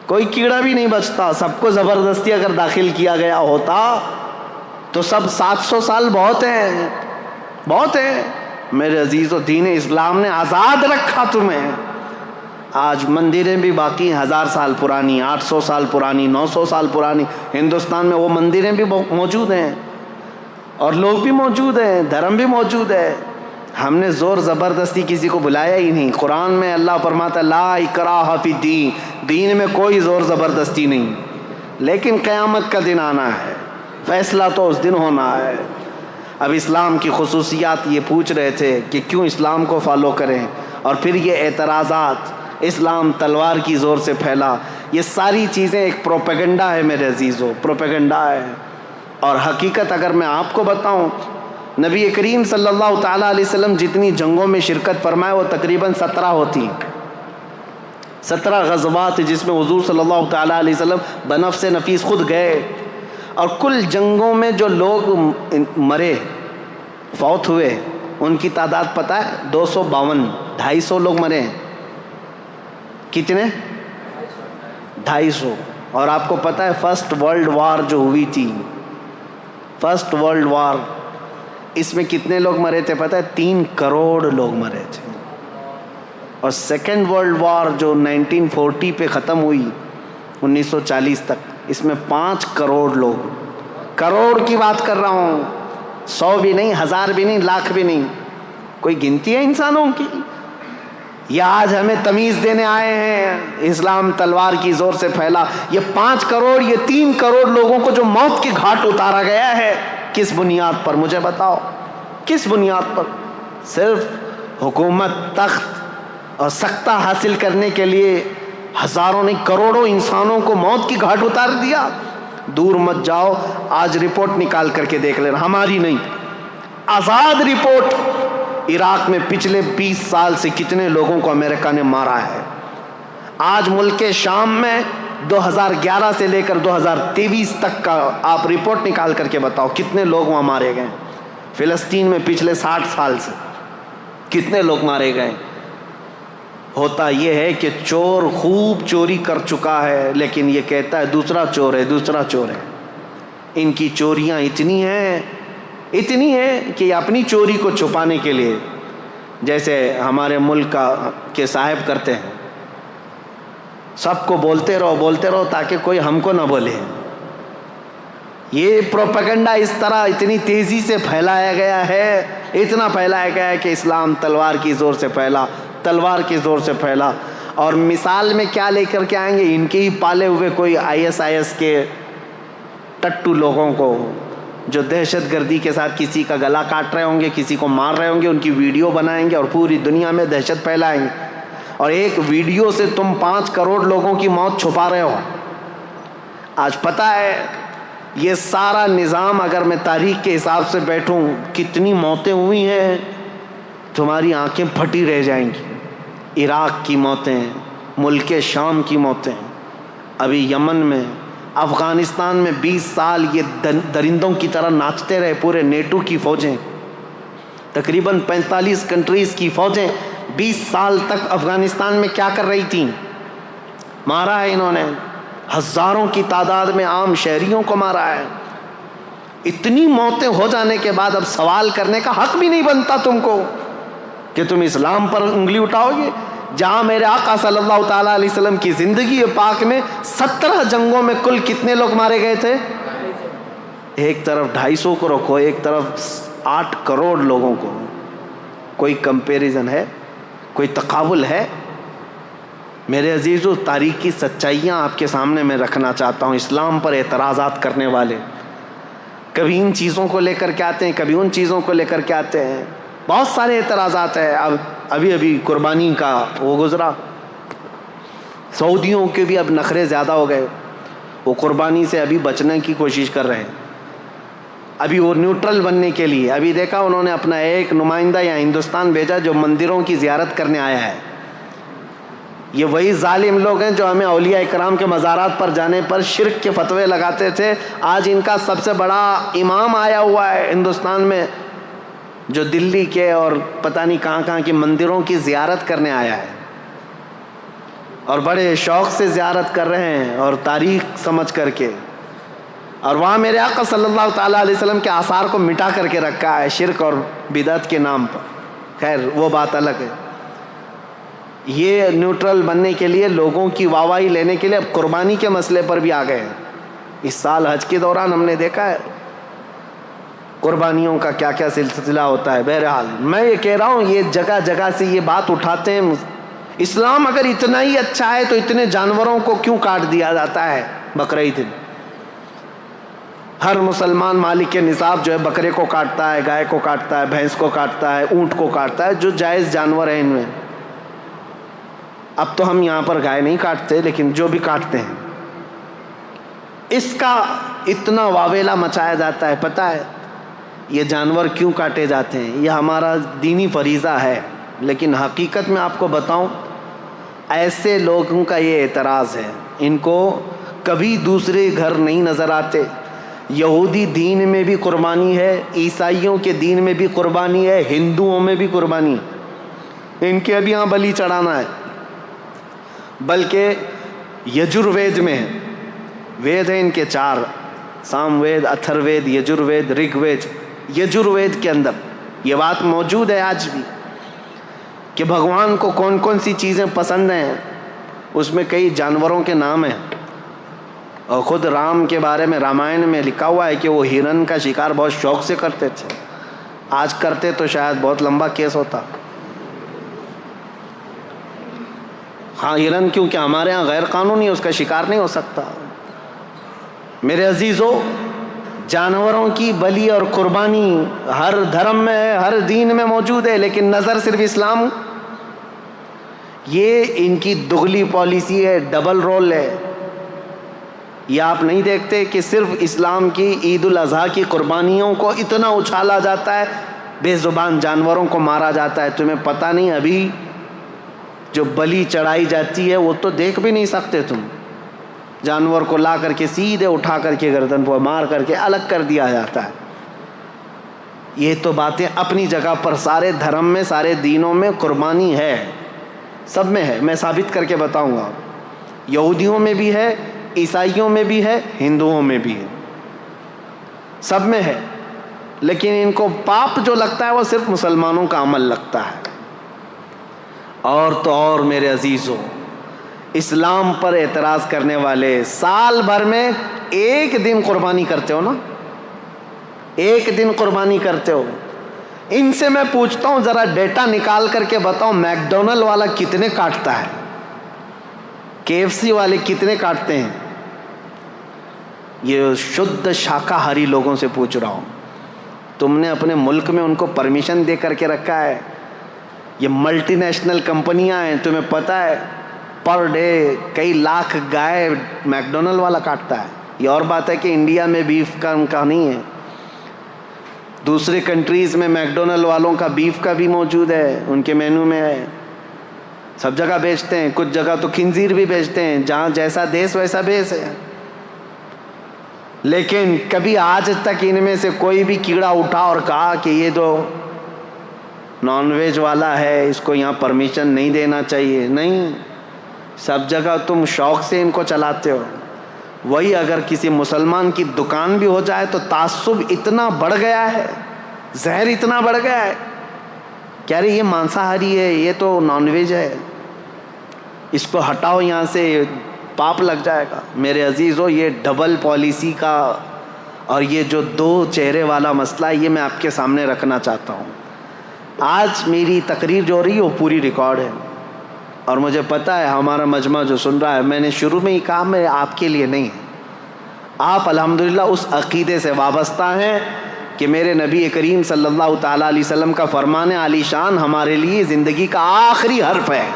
Speaker 1: کوئی کیڑا بھی نہیں بچتا۔ سب کو زبردستی اگر داخل کیا گیا ہوتا تو سب 700 سال بہت ہیں، بہت ہیں میرے عزیزو۔ دین اسلام نے آزاد رکھا تمہیں۔ آج مندریں بھی باقی ہیں 1000 سال پرانی، 800 سال پرانی، 900 سال پرانی۔ ہندوستان میں وہ مندریں بھی موجود ہیں اور لوگ بھی موجود ہیں، دھرم بھی موجود ہے۔ ہم نے زور زبردستی کسی کو بلایا ہی نہیں۔ قرآن میں اللہ فرماتا ہے لا اکراہ فی الدین، دین میں کوئی زور زبردستی نہیں، لیکن قیامت کا دن آنا ہے، فیصلہ تو اس دن ہونا ہے۔ اب اسلام کی خصوصیات یہ پوچھ رہے تھے کہ کیوں اسلام کو فالو کریں، اور پھر یہ اعتراضات، اسلام تلوار کی زور سے پھیلا، یہ ساری چیزیں ایک پروپیگنڈا ہے میرے عزیزو، پروپیگنڈا ہے۔ اور حقیقت اگر میں آپ کو بتاؤں، نبی کریم صلی اللہ تعالیٰ علیہ وسلم جتنی جنگوں میں شرکت فرمائے وہ تقریباً 17 ہوتی، 17 غزوات جس میں حضور صلی اللہ تعالیٰ علیہ وسلم بنفس نفیس خود گئے، اور کل جنگوں میں جو لوگ مرے، فوت ہوئے، ان کی تعداد پتہ ہے 252، 250 لوگ مرے ہیں۔ کتنے؟ 250۔ اور آپ کو پتہ ہے فرسٹ ورلڈ وار جو ہوئی تھی، فرسٹ ورلڈ وار، اس میں کتنے لوگ مرے تھے پتہ ہے؟ 3 کروڑ لوگ مرے تھے۔ اور سیکنڈ ورلڈ وار جو 1940 پہ ختم ہوئی 1940 تک، اس میں 5 کروڑ لوگ، کروڑ کی بات کر رہا ہوں، 100 بھی نہیں، 1000 بھی نہیں، لاکھ بھی نہیں، کوئی گنتی ہے انسانوں کی؟ یہ آج ہمیں تمیز دینے آئے ہیں اسلام تلوار کی زور سے پھیلا. یہ 5 کروڑ یہ 3 کروڑ لوگوں کو جو موت کے گھاٹ اتارا گیا ہے, کس بنیاد پر؟ مجھے بتاؤ کس بنیاد پر؟ صرف حکومت, تخت اور سکتہ حاصل کرنے کے لیے ہزاروں نہیں کروڑوں انسانوں کو موت کی گھاٹ اتار دیا. دور مت جاؤ, آج رپورٹ نکال کر کے دیکھ لینا, ہماری نہیں, آزاد رپورٹ. عراق میں پچھلے 20 سال سے کتنے لوگوں کو امریکہ نے مارا ہے. آج ملک شام میں 2011 سے لے کر 2023 تک کا آپ رپورٹ نکال کر کے بتاؤ کتنے لوگ وہاں مارے گئے. فلسطین میں پچھلے 60 سال سے کتنے لوگ مارے گئے. ہوتا یہ ہے کہ چور خوب چوری کر چکا ہے, لیکن یہ کہتا ہے دوسرا چور ہے, دوسرا چور ہے. ان کی چوریاں اتنی ہیں کہ اپنی چوری کو چھپانے کے لیے, جیسے ہمارے ملک کے صاحب کرتے ہیں, سب کو بولتے رہو تاکہ کوئی ہم کو نہ بولے. یہ پروپیگنڈا اس طرح اتنی تیزی سے پھیلایا گیا ہے کہ اسلام تلوار کی زور سے پھیلا, تلوار کی زور سے پھیلا. اور مثال میں کیا لے کر کے آئیں گے؟ ان کے ہی پالے ہوئے کوئی ISIS کے ٹٹو لوگوں کو جو دہشت گردی کے ساتھ کسی کا گلا کاٹ رہے ہوں گے, کسی کو مار رہے ہوں گے, ان کی ویڈیو بنائیں گے اور پوری دنیا میں دہشت پھیلائیں گے. اور ایک ویڈیو سے تم 5 کروڑ لوگوں کی موت چھپا رہے ہو. آج پتہ ہے یہ سارا نظام, اگر میں تاریخ کے حساب سے بیٹھوں کتنی موتیں ہوئی ہیں, تمہاری آنکھیں پھٹی رہ جائیں گی. عراق کی موتیں, ملک شام کی موتیں, ابھی یمن میں, افغانستان میں 20 سال یہ درندوں کی طرح ناچتے رہے پورے نیٹو کی فوجیں, تقریباً 45 کنٹریز کی فوجیں 20 سال تک افغانستان میں کیا کر رہی تھیں؟ مارا ہے انہوں نے, ہزاروں کی تعداد میں عام شہریوں کو مارا ہے. اتنی موتیں ہو جانے کے بعد اب سوال کرنے کا حق بھی نہیں بنتا تم کو کہ تم اسلام پر انگلی اٹھاؤ گے, جہاں میرے آقا صلی اللہ تعالیٰ علیہ وسلم کی زندگی پاک میں 17 جنگوں میں کل کتنے لوگ مارے گئے تھے؟ ایک طرف 250 کو رکھو, ایک طرف 8 کروڑ لوگوں کو. کوئی کمپیریزن ہے؟ کوئی تقابل ہے؟ میرے عزیزو, تاریخ کی سچائیاں آپ کے سامنے میں رکھنا چاہتا ہوں. اسلام پر اعتراضات کرنے والے کبھی ان چیزوں کو لے کر کے آتے ہیں, کبھی ان چیزوں کو لے کر کے آتے ہیں. بہت سارے اعتراضات ہیں. ابھی قربانی کا وہ گزرا, سعودیوں کے بھی اب نخرے زیادہ ہو گئے, وہ قربانی سے ابھی بچنے کی کوشش کر رہے ہیں. ابھی وہ نیوٹرل بننے کے لیے, ابھی دیکھا انہوں نے اپنا ایک نمائندہ یا ہندوستان بھیجا جو مندروں کی زیارت کرنے آیا ہے. یہ وہی ظالم لوگ ہیں جو ہمیں اولیاء اکرام کے مزارات پر جانے پر شرک کے فتوے لگاتے تھے. آج ان کا سب سے بڑا امام آیا ہوا ہے ہندوستان میں, جو دلی کے اور پتہ نہیں کہاں کی مندروں کی زیارت کرنے آیا ہے, اور بڑے شوق سے زیارت کر رہے ہیں اور تاریخ سمجھ کر کے. اور وہاں میرے آقا صلی اللہ تعالیٰ علیہ وسلم کے آثار کو مٹا کر کے رکھا ہے شرک اور بدعت کے نام پر. خیر وہ بات الگ ہے. یہ نیوٹرل بننے کے لیے, لوگوں کی واہواہی لینے کے لیے اب قربانی کے مسئلے پر بھی آ گئے ہیں. اس سال حج کے دوران ہم نے دیکھا ہے قربانیوں کا کیا کیا سلسلہ ہوتا ہے. بہرحال میں یہ کہہ رہا ہوں, یہ جگہ جگہ سے یہ بات اٹھاتے ہیں. اسلام اگر اتنا ہی اچھا ہے تو اتنے جانوروں کو کیوں کاٹ دیا جاتا ہے بقرعید دن؟ ہر مسلمان مالک کے نصاب جو ہے بکرے کو کاٹتا ہے, گائے کو کاٹتا ہے, بھینس کو کاٹتا ہے, اونٹ کو کاٹتا ہے, جو جائز جانور ہیں ان میں. اب تو ہم یہاں پر گائے نہیں کاٹتے, لیکن جو بھی کاٹتے ہیں اس کا اتنا واویلا مچایا جاتا ہے. پتہ ہے یہ جانور کیوں کاٹے جاتے ہیں؟ یہ ہمارا دینی فریضہ ہے. لیکن حقیقت میں آپ کو بتاؤں, ایسے لوگوں کا یہ اعتراض ہے, ان کو کبھی دوسرے گھر نہیں نظر آتے. یہودی دین میں بھی قربانی ہے, عیسائیوں کے دین میں بھی قربانی ہے, ہندوؤں میں بھی قربانی. ان کے ابھی یہاں بلی چڑھانا ہے. بلکہ یجروید میں وید ہیں ان کے 4, سام وید, اتھر وید, یجروید, رگ وید. یجروید کے اندر یہ بات موجود ہے آج بھی کہ بھگوان کو کون کون سی چیزیں پسند ہیں. اس میں کئی جانوروں کے نام ہیں, اور خود رام کے بارے میں رامائن میں لکھا ہوا ہے کہ وہ ہرن کا شکار بہت شوق سے کرتے تھے. آج کرتے تو شاید بہت لمبا کیس ہوتا. ہاں ہرن کیوں کہ ہمارے ہاں غیر قانونی اس کا شکار نہیں ہو سکتا۔ میرے عزیزو، جانوروں کی بلی اور قربانی ہر دھرم میں ہے، ہر دین میں موجود ہے، لیکن نظر صرف اسلام، یہ ان کی دگلی پالیسی ہے، ڈبل رول ہے۔ یہ آپ نہیں دیکھتے کہ صرف اسلام کی عید الاضحیٰ کی قربانیوں کو اتنا اچھالا جاتا ہے، بے زبان جانوروں کو مارا جاتا ہے؟ تمہیں پتہ نہیں ابھی جو بلی چڑھائی جاتی ہے وہ تو دیکھ بھی نہیں سکتے تم، جانور کو لا کر کے سیدھے اٹھا کر کے گردن پر مار کر کے الگ کر دیا جاتا ہے۔ یہ تو باتیں اپنی جگہ پر سارے دھرم میں، سارے دینوں میں قربانی ہے، سب میں ہے، میں ثابت کر کے بتاؤں گا۔ یہودیوں میں بھی ہے، عیسائیوں میں بھی ہے، ہندوؤں میں بھی ہے، سب میں ہے، لیکن ان کو پاپ جو لگتا ہے وہ صرف مسلمانوں کا عمل لگتا ہے۔ اور تو اور میرے عزیزوں، اسلام پر اعتراض کرنے والے سال بھر میں ایک دن قربانی کرتے ہو نا، ایک دن قربانی کرتے ہو۔ ان سے میں پوچھتا ہوں ذرا ڈیٹا نکال کر کے بتاؤ، میک ڈونلڈ والا کتنے کاٹتا ہے، KFC والے کتنے کاٹتے ہیں؟ یہ شدھ شاکاہاری لوگوں سے پوچھ رہا ہوں، تم نے اپنے ملک میں ان کو پرمیشن دے کر کے رکھا ہے؟ یہ ملٹی نیشنل کمپنیاں ہیں، تمہیں پتہ ہے پر ڈے کئی لاکھ گائے میک ڈونلڈ والا کاٹتا ہے۔ یہ اور بات ہے کہ انڈیا میں بیف کا ان کا نہیں ہے، دوسرے کنٹریز میں میک ڈونلڈ والوں کا بیف کا بھی موجود ہے، ان کے مینو میں ہے، سب جگہ بیچتے ہیں، کچھ جگہ تو خنزیر بھی بیچتے ہیں، جہاں جیسا دیس ویسا بیس ہے۔ لیکن کبھی آج تک ان میں سے کوئی بھی کیڑا اٹھا اور کہا کہ یہ تو نان ویج والا ہے، اس کو یہاں پرمیشن نہیں دینا چاہیے؟ نہیں، سب جگہ تم شوق سے ان کو چلاتے ہو۔ وہی اگر کسی مسلمان کی دکان بھی ہو جائے تو تعصب اتنا بڑھ گیا ہے، زہر اتنا بڑھ گیا ہے، کہہ رہے یہ مانساہاری ہے، یہ تو نان ویج ہے، اس کو ہٹاؤ یہاں سے، پاپ لگ جائے گا۔ میرے عزیزو، یہ ڈبل پالیسی کا اور یہ جو دو چہرے والا مسئلہ ہے، یہ میں آپ کے سامنے رکھنا چاہتا ہوں۔ آج میری تقریر جو ہو رہی ہے وہ پوری ریکارڈ ہے، اور مجھے پتہ ہے ہمارا مجمع جو سن رہا ہے، میں نے شروع میں ہی کہا میں آپ کے لیے نہیں، آپ الحمدللہ اس عقیدے سے وابستہ ہیں کہ میرے نبی کریم صلی اللہ تعالیٰ علیہ وسلم کا فرمان عالی شان ہمارے لیے زندگی کا آخری حرف ہے،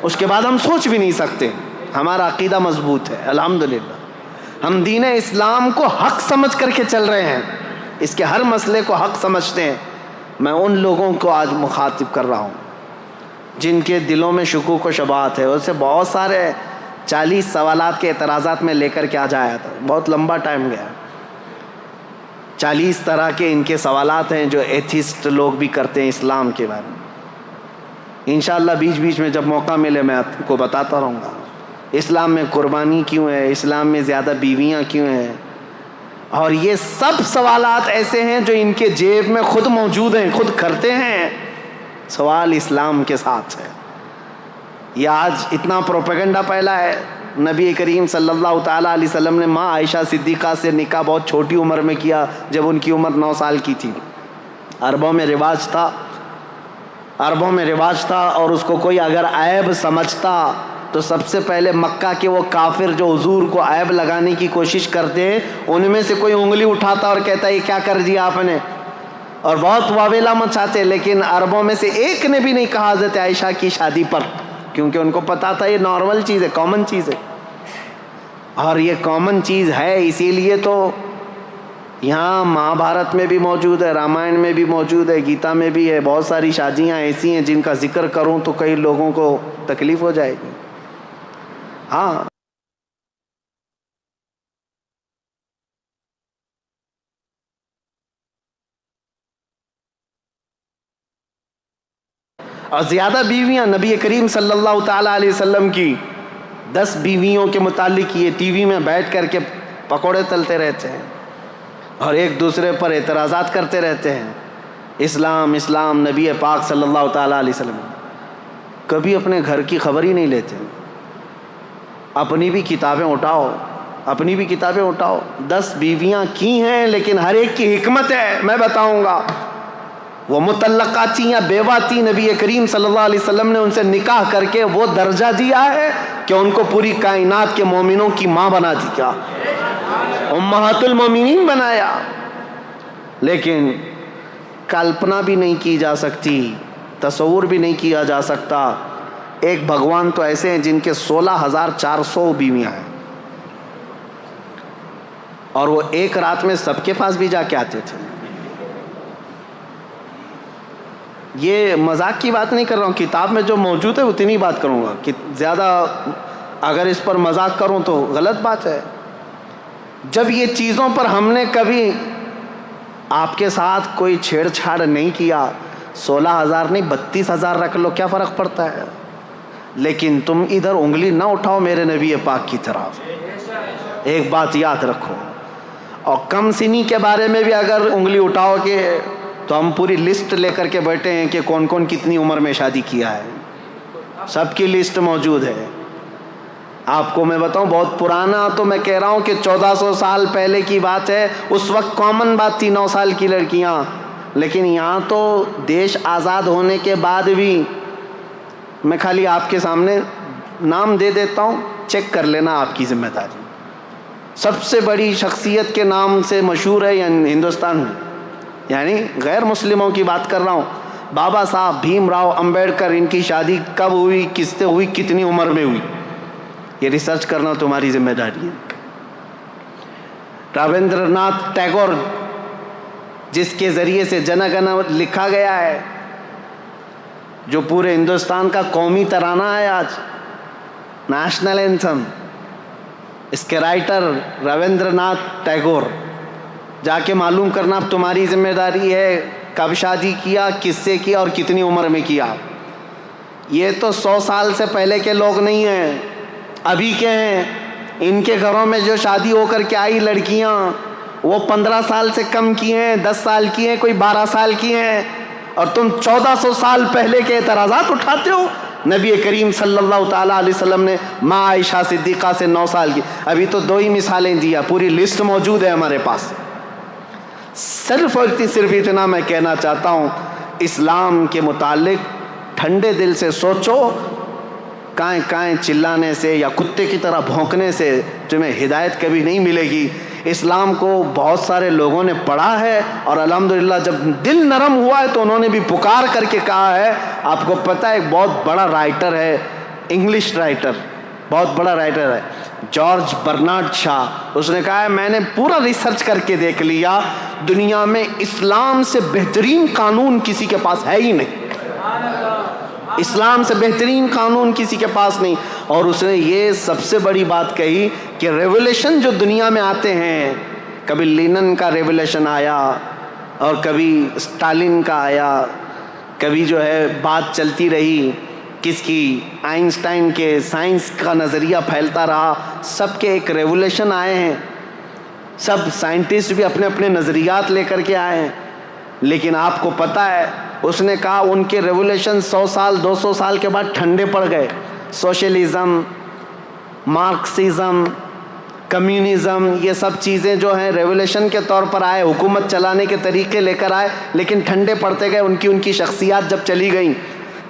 Speaker 1: اس کے بعد ہم سوچ بھی نہیں سکتے۔ ہمارا عقیدہ مضبوط ہے الحمدللہ، ہم دین اسلام کو حق سمجھ کر کے چل رہے ہیں، اس کے ہر مسئلے کو حق سمجھتے ہیں۔ میں ان لوگوں کو آج مخاطب کر رہا ہوں جن کے دلوں میں شکوک و شبہات ہے، اسے بہت سارے 40 سوالات کے اعتراضات میں لے کر کے آ جایا تھا، بہت لمبا ٹائم گیا، 40 طرح کے ان کے سوالات ہیں جو ایتھسٹ لوگ بھی کرتے ہیں اسلام کے بارے میں۔ انشاءاللہ بیچ بیچ میں جب موقع ملے میں آپ کو بتاتا رہوں گا اسلام میں قربانی کیوں ہے، اسلام میں زیادہ بیویاں کیوں ہیں، اور یہ سب سوالات ایسے ہیں جو ان کے جیب میں خود موجود ہیں، خود کرتے ہیں، سوال اسلام کے ساتھ ہے۔ یہ آج اتنا پروپیگنڈا پھیلا ہے، نبی کریم صلی اللہ تعالیٰ علیہ وسلم نے ماں عائشہ صدیقہ سے نکاح بہت چھوٹی عمر میں کیا، جب ان کی عمر 9 سال کی تھی۔ عربوں میں رواج تھا، اور اس کو کوئی اگر عیب سمجھتا تو سب سے پہلے مکہ کے وہ کافر جو حضور کو عیب لگانے کی کوشش کرتے ہیں، ان میں سے کوئی انگلی اٹھاتا اور کہتا یہ کیا کر دیا آپ نے، اور بہت واویلا مچاتے، لیکن عربوں میں سے ایک نے بھی نہیں کہا حضرت عائشہ کی شادی پر، کیونکہ ان کو پتا تھا یہ نارمل چیز ہے، کامن چیز ہے، اور یہ کامن چیز ہے، اسی لیے تو یہاں مہابھارت میں بھی موجود ہے، رامائن میں بھی موجود ہے، گیتا میں بھی ہے، بہت ساری شادیاں ایسی ہیں جن کا ذکر کروں تو کئی لوگوں کو تکلیف ہو جائے گی۔ ہاں، اور زیادہ بیویاں، نبی کریم صلی اللہ تعالیٰ علیہ وسلم کی 10 بیویوں کے متعلق یہ ٹی وی میں بیٹھ کر کے پکوڑے تلتے رہتے ہیں اور ایک دوسرے پر اعتراضات کرتے رہتے ہیں، اسلام اسلام، نبی پاک صلی اللہ تعالیٰ علیہ وسلم کبھی اپنے گھر کی خبر ہی نہیں لیتے۔ اپنی بھی کتابیں اٹھاؤ، 10 بیویاں کی ہیں، لیکن ہر ایک کی حکمت ہے، میں بتاؤں گا۔ وہ مطلقہ تھیں یا بیوہ تھیں، نبی کریم صلی اللہ علیہ وسلم نے ان سے نکاح کر کے وہ درجہ دیا ہے کہ ان کو پوری کائنات کے مومنوں کی ماں بنا دیا، امہات المومنین بنایا۔ لیکن کلپنا بھی نہیں کی جا سکتی، تصور بھی نہیں کیا جا سکتا، ایک بھگوان تو ایسے ہیں جن کے 16,400 بیویاں ہیں، اور وہ ایک رات میں سب کے پاس بھی جا کے آتے تھے۔ یہ مذاق کی بات نہیں کر رہا ہوں، کتاب میں جو موجود ہے اتنی بات کروں گا، کہ زیادہ اگر اس پر مذاق کروں تو غلط بات ہے۔ جب یہ چیزوں پر ہم نے کبھی آپ کے ساتھ کوئی چھیڑ چھاڑ نہیں کیا، 16,000 نہیں 32,000 رکھ لو، کیا فرق پڑتا ہے؟ لیکن تم ادھر انگلی نہ اٹھاؤ میرے نبی پاک کی طرف، ایک بات یاد رکھو۔ اور کم سنی کے بارے میں بھی اگر انگلی اٹھاؤ گے تو ہم پوری لسٹ لے کر کے بیٹھے ہیں کہ کون کون کتنی عمر میں شادی کیا ہے، سب کی لسٹ موجود ہے۔ آپ کو میں بتاؤں، بہت پرانا تو میں کہہ رہا ہوں کہ 1400 سال پہلے کی بات ہے، اس وقت کامن بات تھی 9 سال کی لڑکیاں، لیکن یہاں تو دیش آزاد ہونے کے بعد بھی، میں خالی آپ کے سامنے نام دے دیتا ہوں، چیک کر لینا، آپ کی ذمہ داری۔ سب سے بڑی شخصیت کے نام سے مشہور ہے ہندوستان میں، یعنی غیر مسلموں کی بات کر رہا ہوں، بابا صاحب بھیم راؤ امبیڈکر، ان کی شادی کب ہوئی، کس سے ہوئی، کتنی عمر میں ہوئی، یہ ریسرچ کرنا تمہاری ذمہ داری ہے۔ رویندر ناتھ ٹیگور، جس کے ذریعے سے جن گن لکھا گیا ہے، جو پورے ہندوستان کا قومی ترانہ ہے آج، نیشنل اینتھم، اس کے رائٹر رویندر ناتھ ٹیگور، جا کے معلوم کرنا اب تمہاری ذمہ داری ہے، کب شادی کیا، کس سے کیا اور کتنی عمر میں کیا۔ یہ تو 100 سال سے پہلے کے لوگ نہیں ہیں، ابھی کے ہیں۔ ان کے گھروں میں جو شادی ہو کر کے آئی لڑکیاں، وہ 15 سال سے کم کی ہیں، 10 سال کی ہیں، کوئی 12 سال کی ہیں، اور تم 1400 سال پہلے کے اعتراضات اٹھاتے ہو۔ نبی کریم صلی اللہ تعالیٰ علیہ وسلم نے ماں عائشہ صدیقہ سے 9 سال کی، ابھی تو 2 ہی مثالیں دیا، پوری لسٹ موجود ہے ہمارے پاس۔ صرف اتنا میں کہنا چاہتا ہوں، اسلام کے متعلق ٹھنڈے دل سے سوچو، کائیں کائیں چلانے سے یا کتے کی طرح بھونکنے سے تمہیں ہدایت کبھی نہیں ملے گی۔ اسلام کو بہت سارے لوگوں نے پڑھا ہے، اور الحمدللہ جب دل نرم ہوا ہے تو انہوں نے بھی پکار کر کے کہا ہے۔ آپ کو پتہ ہے ایک بہت بڑا رائٹر ہے، انگلش رائٹر، بہت بڑا رائٹر ہے، جارج برنارڈ شاہ، اس نے کہا ہے میں نے پورا ریسرچ کر کے دیکھ لیا، دنیا میں اسلام سے بہترین قانون کسی کے پاس ہے ہی نہیں، اسلام سے بہترین قانون کسی کے پاس نہیں۔ اور اس نے یہ سب سے بڑی بات کہی کہ ریولیشن جو دنیا میں آتے ہیں، کبھی لینن کا ریولیشن آیا، اور کبھی اسٹالن کا آیا، کبھی جو ہے بات چلتی رہی کس کی، آئنسٹائن کے، سائنس کا نظریہ پھیلتا رہا، سب کے ایک ریولیشن آئے ہیں، سب سائنٹسٹ بھی اپنے اپنے نظریات لے کر کے آئے ہیں، لیکن آپ کو پتہ ہے اس نے کہا ان کے ریولیشن 100 سال 200 سال کے بعد ٹھنڈے پڑ گئے۔ سوشلزم، مارکسزم، کمیونزم، یہ سب چیزیں جو ہیں ریولیشن کے طور پر آئے، حکومت چلانے کے طریقے لے کر آئے، لیکن ٹھنڈے پڑتے گئے، ان کی شخصیات جب چلی گئیں۔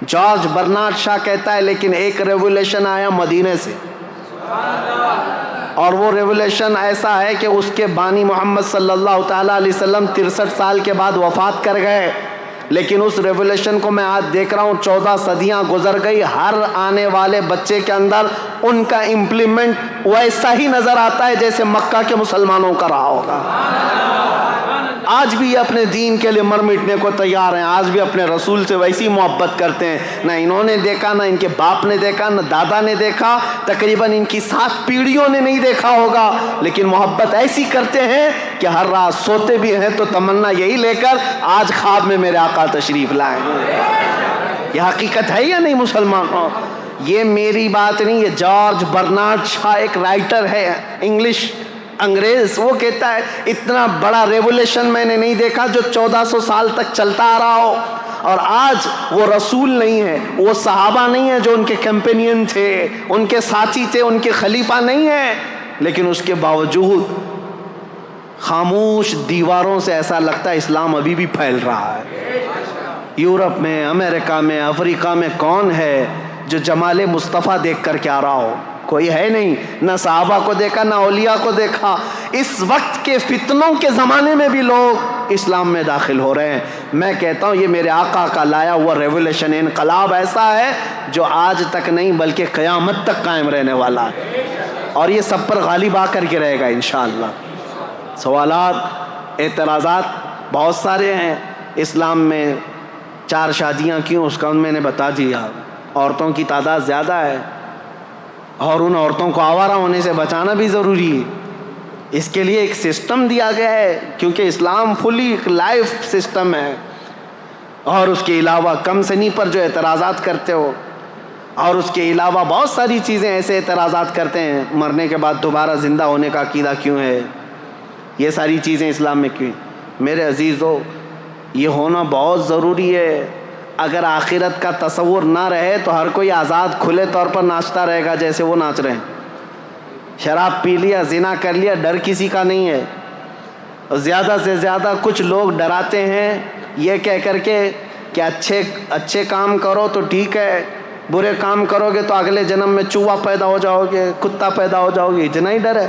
Speaker 1: جارج برنارڈ شاہ کہتا ہے لیکن ایک ریولیشن آیا مدینے سے، اور وہ ریولیشن ایسا ہے کہ اس کے بانی محمد صلی اللہ تعالیٰ علیہ وسلم 63 سال کے بعد وفات کر گئے، لیکن اس ریولیشن کو میں آج دیکھ رہا ہوں، 14 صدیاں گزر گئی، ہر آنے والے بچے کے اندر ان کا امپلیمنٹ ویسا ہی نظر آتا ہے جیسے مکہ کے مسلمانوں کا رہا ہوگا۔ آج بھی یہ اپنے دین کے لیے مر مٹنے کو تیار ہیں، آج بھی اپنے رسول سے ویسی محبت کرتے ہیں، نہ انہوں نے دیکھا، نہ ان کے باپ نے دیکھا، نہ دادا نے دیکھا، تقریباً ان کی 7 پیڑھیوں نے نہیں دیکھا ہوگا، لیکن محبت ایسی کرتے ہیں کہ ہر رات سوتے بھی ہیں تو تمنا یہی لے کر آج خواب میں میرے آقا تشریف لائیں۔ یہ حقیقت ہے یا نہیں مسلمانوں؟ یہ میری بات نہیں، یہ جارج برنارڈ شاہ ایک رائٹر ہے انگلش انگریز، وہ کہتا ہے اتنا بڑا ریولیشن میں نے نہیں دیکھا جو 1400 سال تک چلتا آ رہا ہو، اور آج وہ رسول نہیں ہے، وہ صحابہ نہیں ہیں جو ان کے کیمپینین تھے، ان کے ساتھی تھے، ان کے خلیفہ نہیں ہیں، لیکن اس کے باوجود خاموش دیواروں سے ایسا لگتا ہے اسلام ابھی بھی پھیل رہا ہے۔ یورپ میں، امریکہ میں، افریقہ میں کون ہے جو جمال مصطفیٰ دیکھ کر کے آ رہا ہو؟ کوئی ہے نہیں، نہ صحابہ کو دیکھا نہ اولیاء کو دیکھا۔ اس وقت کے فتنوں کے زمانے میں بھی لوگ اسلام میں داخل ہو رہے ہیں۔ میں کہتا ہوں یہ میرے آقا کا لایا ہوا ریولیوشن، انقلاب ایسا ہے جو آج تک نہیں بلکہ قیامت تک قائم رہنے والا ہے، اور یہ سب پر غالب آ کر کے رہے گا انشاءاللہ۔ سوالات، اعتراضات بہت سارے ہیں۔ اسلام میں 4 شادیاں کیوں؟ اس کا میں نے بتا دیا۔ عورتوں کی تعداد زیادہ ہے اور ان عورتوں کو آوارہ ہونے سے بچانا بھی ضروری ہے۔ اس کے لیے ایک سسٹم دیا گیا ہے، کیونکہ اسلام فلی لائف سسٹم ہے۔ اور اس کے علاوہ کم سنی پر جو اعتراضات کرتے ہو، اور اس کے علاوہ بہت ساری چیزیں ایسے اعتراضات کرتے ہیں، مرنے کے بعد دوبارہ زندہ ہونے کا عقیدہ کیوں ہے، یہ ساری چیزیں اسلام میں کیوں؟ میرے عزیزو، یہ ہونا بہت ضروری ہے۔ اگر آخرت کا تصور نہ رہے تو ہر کوئی آزاد کھلے طور پر ناچتا رہے گا جیسے وہ ناچ رہے ہیں۔ شراب پی لیا، زنا کر لیا، ڈر کسی کا نہیں ہے۔ اور زیادہ سے زیادہ کچھ لوگ ڈراتے ہیں یہ کہہ کر کے کہ اچھے کام کرو تو ٹھیک ہے، برے کام کرو گے تو اگلے جنم میں چوہا پیدا ہو جاؤ گے، کتا پیدا ہو جاؤ گے۔ اتنا ہی ڈر ہے۔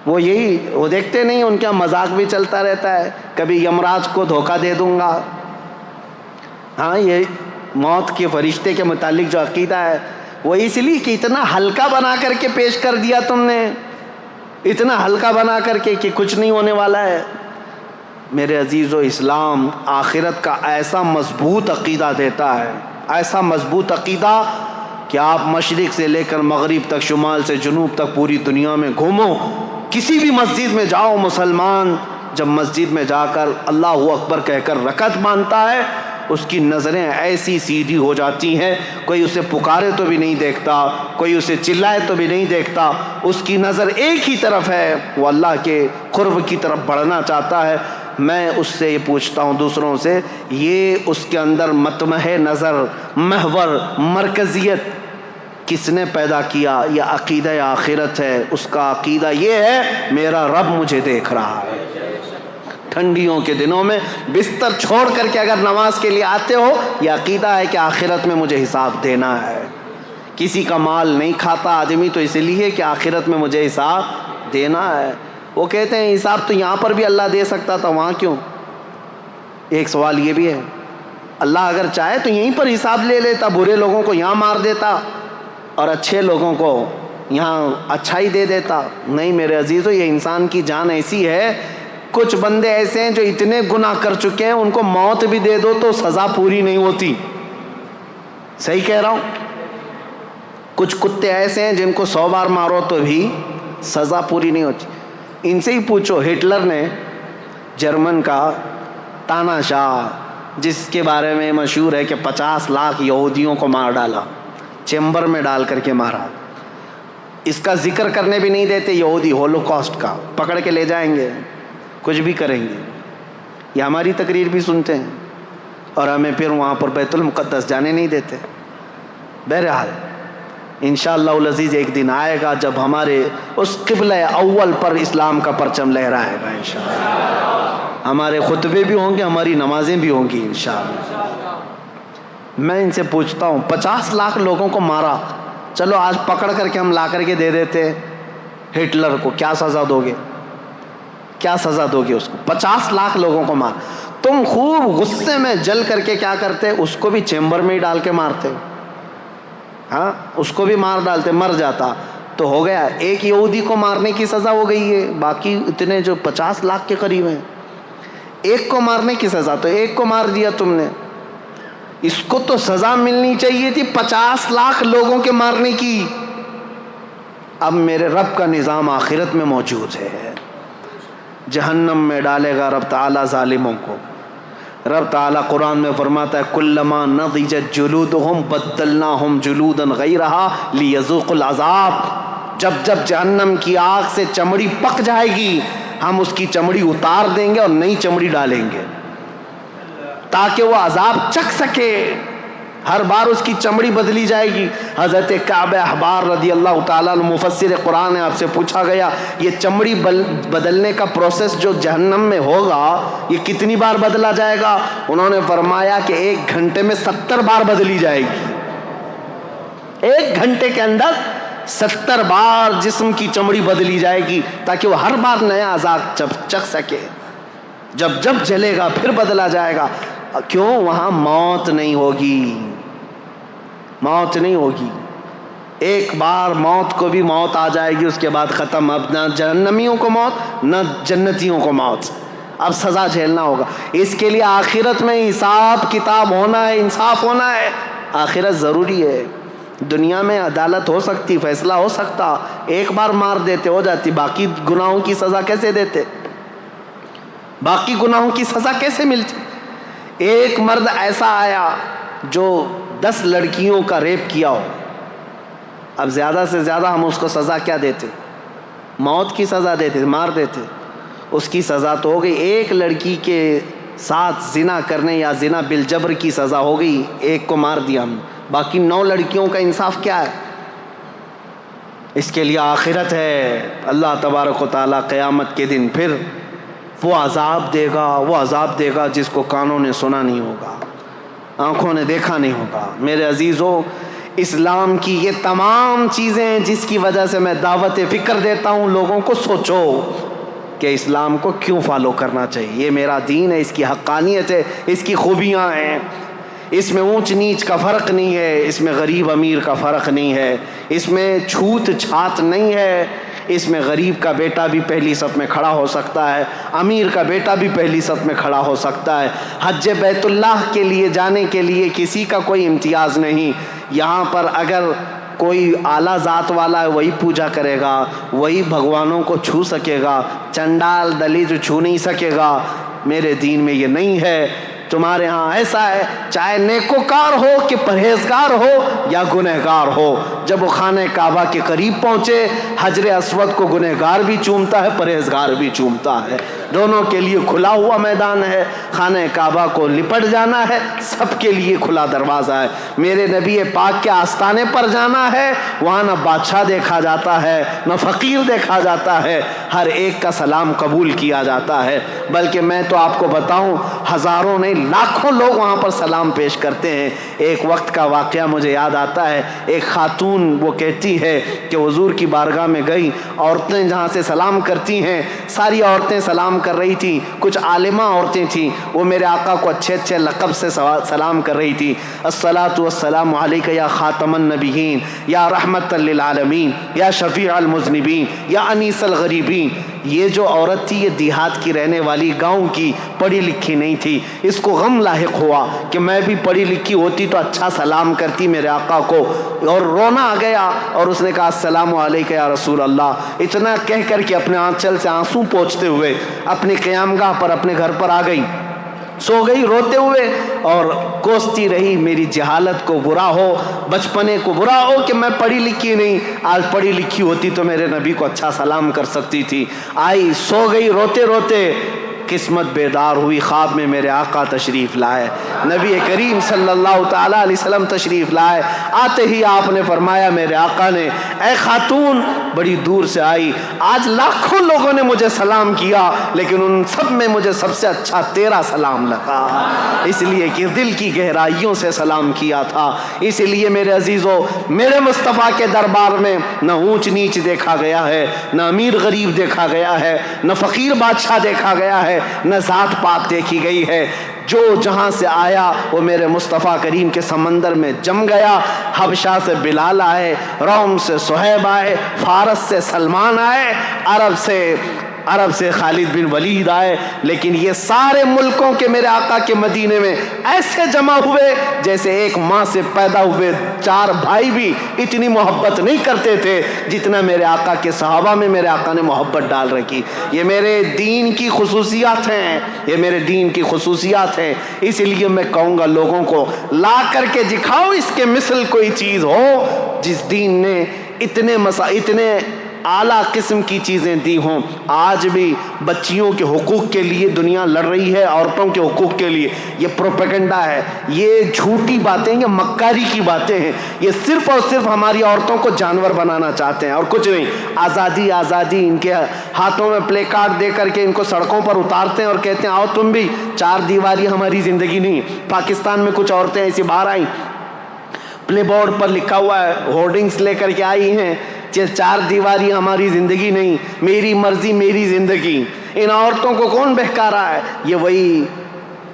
Speaker 1: وہ دیکھتے نہیں، ان کا مذاق بھی چلتا رہتا ہے، کبھی یمراج کو دھوکہ دے دوں گا۔ ہاں، یہ موت کے فرشتے کے متعلق جو عقیدہ ہے وہ اس لیے کہ اتنا ہلکا بنا کر کے پیش کر دیا تم نے، اتنا ہلکا بنا کر کے کہ کچھ نہیں ہونے والا ہے۔ میرے عزیزو، اسلام آخرت کا ایسا مضبوط عقیدہ دیتا ہے، ایسا مضبوط عقیدہ کہ آپ مشرق سے لے کر مغرب تک، شمال سے جنوب تک پوری دنیا میں گھومو، کسی بھی مسجد میں جاؤ، مسلمان جب مسجد میں جا کر اللہ اکبر کہہ کر رکعت باندھتا ہے، اس کی نظریں ایسی سیدھی ہو جاتی ہیں، کوئی اسے پکارے تو بھی نہیں دیکھتا، کوئی اسے چلائے تو بھی نہیں دیکھتا، اس کی نظر ایک ہی طرف ہے، وہ اللہ کے قرب کی طرف بڑھنا چاہتا ہے۔ میں اس سے یہ پوچھتا ہوں دوسروں سے، یہ اس کے اندر مطمح نظر، محور، مرکزیت کس نے پیدا کیا؟ یہ عقیدہ آخرت ہے۔ اس کا عقیدہ یہ ہے میرا رب مجھے دیکھ رہا ہے۔ ٹھنڈیوں کے دنوں میں بستر چھوڑ کر کے اگر نماز کے لیے آتے ہو، یہ عقیدہ ہے کہ آخرت میں مجھے حساب دینا ہے۔ کسی کا مال نہیں کھاتا آدمی تو اس لیے کہ آخرت میں مجھے حساب دینا ہے۔ وہ کہتے ہیں حساب تو یہاں پر بھی اللہ دے سکتا تھا، وہاں کیوں؟ ایک سوال یہ بھی ہے، اللہ اگر چاہے تو یہیں پر حساب لے لیتا، برے لوگوں کو یہاں مار دیتا اور اچھے لوگوں کو یہاں اچھائی دے دیتا۔ نہیں میرے عزیزو، یہ انسان کی جان ایسی ہے، کچھ بندے ایسے ہیں جو اتنے گناہ کر چکے ہیں، ان کو موت بھی دے دو تو سزا پوری نہیں ہوتی۔ صحیح کہہ رہا ہوں؟ کچھ کتے ایسے ہیں جن کو 100 بار مارو تو بھی سزا پوری نہیں ہوتی۔ ان سے ہی پوچھو، ہٹلر نے جرمن کا تاناشاہ، جس کے بارے میں مشہور ہے کہ 50 لاکھ یہودیوں کو مار ڈالا، چیمبر میں ڈال کر کے مارا، اس کا ذکر کرنے بھی نہیں دیتے یہودی، ہولوکاسٹ کا پکڑ کے لے جائیں گے، کچھ بھی کریں گے۔ یہ ہماری تقریر بھی سنتے ہیں اور ہمیں پھر وہاں پر بیت المقدس جانے نہیں دیتے۔ بہرحال انشاءاللہ العزیز ایک دن آئے گا جب ہمارے اس قبلہ اول پر اسلام کا پرچم لہرائے گا انشاءاللہ۔ ہمارے خطبے بھی ہوں گے، ہماری نمازیں بھی ہوں گی انشاءاللہ۔ میں ان سے پوچھتا ہوں، 50 لاکھ لوگوں کو مارا، چلو آج پکڑ کر کے ہم لا کر کے دے دیتے ہٹلر کو، کیا سزا دو گے؟ کیا سزا دو گے اس کو؟ 50 لاکھ لوگوں کو مار، تم خوب غصے میں جل کر کے کیا کرتے؟ اس کو بھی چیمبر میں ہی ڈال کے مارتے، ہاں اس کو بھی مار ڈالتے، مر جاتا تو ہو گیا۔ ایک یہودی کو مارنے کی سزا ہو گئی ہے، باقی اتنے جو 50 لاکھ کے قریب ہیں، ایک کو مارنے کی سزا، تو ایک کو مار دیا تم نے، اس کو تو سزا ملنی چاہیے تھی 50 لاکھ لوگوں کے مارنے کی۔ اب میرے رب کا نظام آخرت میں موجود ہے، جہنم میں ڈالے گا رب تعالیٰ ظالموں کو۔ رب تعالیٰ قرآن میں فرماتا ہے کلما نضجت جلودہم بدلناہم جلودا غیرہا لیذوقوا العذاب۔ جب جب جہنم کی آگ سے چمڑی پک جائے گی، ہم اس کی چمڑی اتار دیں گے اور نئی چمڑی ڈالیں گے تاکہ وہ عذاب چکھ سکے۔ ہر بار اس کی چمڑی بدلی جائے گی. حضرت کعب احبار رضی اللہ تعالیٰ عنہ مفسر قرآن آپ سے پوچھا گیا یہ چمڑی بدلنے کا پروسیس جو جہنم میں ہوگا یہ کتنی بار بدلا جائے گا؟ انہوں نے فرمایا کہ 1 گھنٹے میں 70 بار بدلی جائے گی. 1 گھنٹے کے اندر 70 بار جسم کی چمڑی بدلی جائے گی تاکہ وہ ہر بار نیا عذاب چکھ سکے. جب جب جلے گا پھر بدلا جائے گا. کیوں؟ وہاں موت نہیں ہوگی. موت نہیں ہوگی. ایک بار موت کو بھی موت آ جائے گی، اس کے بعد ختم. اب نہ جہنمیوں کو موت نہ جنتیوں کو موت. اب سزا جھیلنا ہوگا. اس کے لیے آخرت میں حساب کتاب ہونا ہے، انصاف ہونا ہے. آخرت ضروری ہے. دنیا میں عدالت ہو سکتی، فیصلہ ہو سکتا، ایک بار مار دیتے ہو جاتی، باقی گناہوں کی سزا کیسے دیتے؟ باقی گناہوں کی سزا کیسے ملتی؟ ایک مرد ایسا آیا جو 10 لڑکیوں کا ریپ کیا ہو. اب زیادہ سے زیادہ ہم اس کو سزا کیا دیتے؟ موت کی سزا دیتے، مار دیتے. اس کی سزا تو ہو گئی. ایک لڑکی کے ساتھ زنا کرنے یا زنا بالجبر کی سزا ہو گئی، ایک کو مار دیا ہم. باقی 9 لڑکیوں کا انصاف کیا ہے؟ اس کے لیے آخرت ہے. اللہ تبارک و تعالیٰ قیامت کے دن پھر وہ عذاب دے گا جس کو کانوں نے سنا نہیں ہوگا، آنکھوں نے دیکھا نہیں ہوگا. میرے عزیزو، اسلام کی یہ تمام چیزیں ہیں جس کی وجہ سے میں دعوت فکر دیتا ہوں لوگوں کو. سوچو کہ اسلام کو کیوں فالو کرنا چاہیے. یہ میرا دین ہے، اس کی حقانیت ہے، اس کی خوبیاں ہیں. اس میں اونچ نیچ کا فرق نہیں ہے، اس میں غریب امیر کا فرق نہیں ہے، اس میں چھوت چھات نہیں ہے. اس میں غریب کا بیٹا بھی پہلی صف میں کھڑا ہو سکتا ہے، امیر کا بیٹا بھی پہلی صف میں کھڑا ہو سکتا ہے. حج بیت اللہ کے لیے جانے کے لیے کسی کا کوئی امتیاز نہیں. یہاں پر اگر کوئی اعلیٰ ذات والا ہے وہی پوجا کرے گا، وہی بھگوانوں کو چھو سکے گا. چنڈال دلیت چھو نہیں سکے گا. میرے دین میں یہ نہیں ہے. تمہارے ہاں ایسا ہے، چاہے نیکوکار ہو کہ پرہیزگار ہو یا گنہگار ہو، جب وہ خانہ کعبہ کے قریب پہنچے حجر اسود کو گنہگار بھی چومتا ہے، پرہیزگار بھی چومتا ہے. دونوں کے لیے کھلا ہوا میدان ہے. خانہ کعبہ کو لپٹ جانا ہے، سب کے لیے کھلا دروازہ ہے. میرے نبی پاک کے آستانے پر جانا ہے، وہاں نہ بادشاہ دیکھا جاتا ہے نہ فقیر دیکھا جاتا ہے، ہر ایک کا سلام قبول کیا جاتا ہے. بلکہ میں تو آپ کو بتاؤں، ہزاروں نہیں لاکھوں لوگ وہاں پر سلام پیش کرتے ہیں. ایک وقت کا واقعہ مجھے یاد آتا ہے. ایک خاتون وہ کہتی ہے کہ حضور کی بارگاہ میں گئی، عورتیں جہاں سے سلام کرتی ہیں ساری عورتیں سلام کر رہی تھیں. کچھ عالمہ عورتیں تھیں، وہ میرے آقا کو اچھے اچھے لقب سے سلام کر رہی تھی. الصلاۃ والسلام علیک یا خاتم النبیین، یا رحمت للعالمین، یا شفیع المذنبین، یا انیس الغریبین. یہ جو عورت تھی یہ دیہات کی رہنے والی، گاؤں کی، پڑھی لکھی نہیں تھی. اس کو غم لاحق ہوا کہ میں بھی پڑھی لکھی ہوتی تو اچھا سلام کرتی میرے آقا کو، اور رونا آ گیا اور اس نے کہا السلام علیکم یا رسول اللہ. اتنا کہہ کر کے اپنے آنچل سے آنسو پوچھتے ہوئے اپنی قیام گاہ پر اپنے گھر پر آ گئی، سو گئی روتے ہوئے اور کوستی رہی. میری جہالت کو برا ہو، بچپنے کو برا ہو کہ میں پڑھی لکھی نہیں، آج پڑھی لکھی ہوتی تو میرے نبی کو اچھا سلام کر سکتی تھی. آئی، سو گئی روتے روتے. قسمت بیدار ہوئی، خواب میں میرے آقا تشریف لائے، نبی کریم صلی اللہ تعالیٰ علیہ وسلم تشریف لائے. آتے ہی آپ نے فرمایا، میرے آقا نے، اے خاتون بڑی دور سے آئی، آج لاکھوں لوگوں نے مجھے سلام کیا لیکن ان سب میں مجھے سب سے اچھا تیرا سلام لگا، اس لیے کہ دل کی گہرائیوں سے سلام کیا تھا. اس لیے میرے عزیزو، میرے مصطفیٰ کے دربار میں نہ اونچ نیچ دیکھا گیا ہے، نہ امیر غریب دیکھا گیا ہے، نہ فقیر بادشاہ دیکھا گیا ہے، نہ ذات پات دیکھی گئی ہے. جو جہاں سے آیا وہ میرے مصطفیٰ کریم کے سمندر میں جم گیا. حبشہ سے بلال آئے، روم سے صہیب آئے، فارس سے سلمان آئے، عرب سے خالد بن ولید آئے. لیکن یہ سارے ملکوں کے میرے آقا کے مدینے میں ایسے جمع ہوئے جیسے ایک ماں سے پیدا ہوئے 4 بھائی بھی اتنی محبت نہیں کرتے تھے جتنا میرے آقا کے صحابہ میں میرے آقا نے محبت ڈال رکھی. یہ میرے دین کی خصوصیات ہیں، یہ میرے دین کی خصوصیات ہیں. اس لیے میں کہوں گا لوگوں کو لا کر کے دکھاؤ اس کے مثل کوئی چیز ہو جس دین نے اتنے اعلیٰ قسم کی چیزیں دی ہوں. آج بھی بچیوں کے حقوق کے لیے دنیا لڑ رہی ہے, عورتوں کے حقوق کے لیے. یہ پروپیگنڈا ہے, یہ جھوٹی باتیں, یہ مکاری کی باتیں ہیں. یہ صرف اور صرف ہماری عورتوں کو جانور بنانا چاہتے ہیں اور کچھ نہیں. آزادی آزادی, ان کے ہاتھوں میں پلے کارڈ دے کر کے ان کو سڑکوں پر اتارتے ہیں اور کہتے ہیں آؤ تم بھی. چار دیواری ہماری زندگی نہیں. پاکستان میں کچھ عورتیں ایسی باہر آئیں, پلے بورڈ پر لکھا ہوا ہے, ہورڈنگس لے کر کے آئی ہیں, چار دیواری ہماری زندگی نہیں, میری مرضی میری زندگی. ان عورتوں کو کون بہکا رہا ہے؟ یہ وہی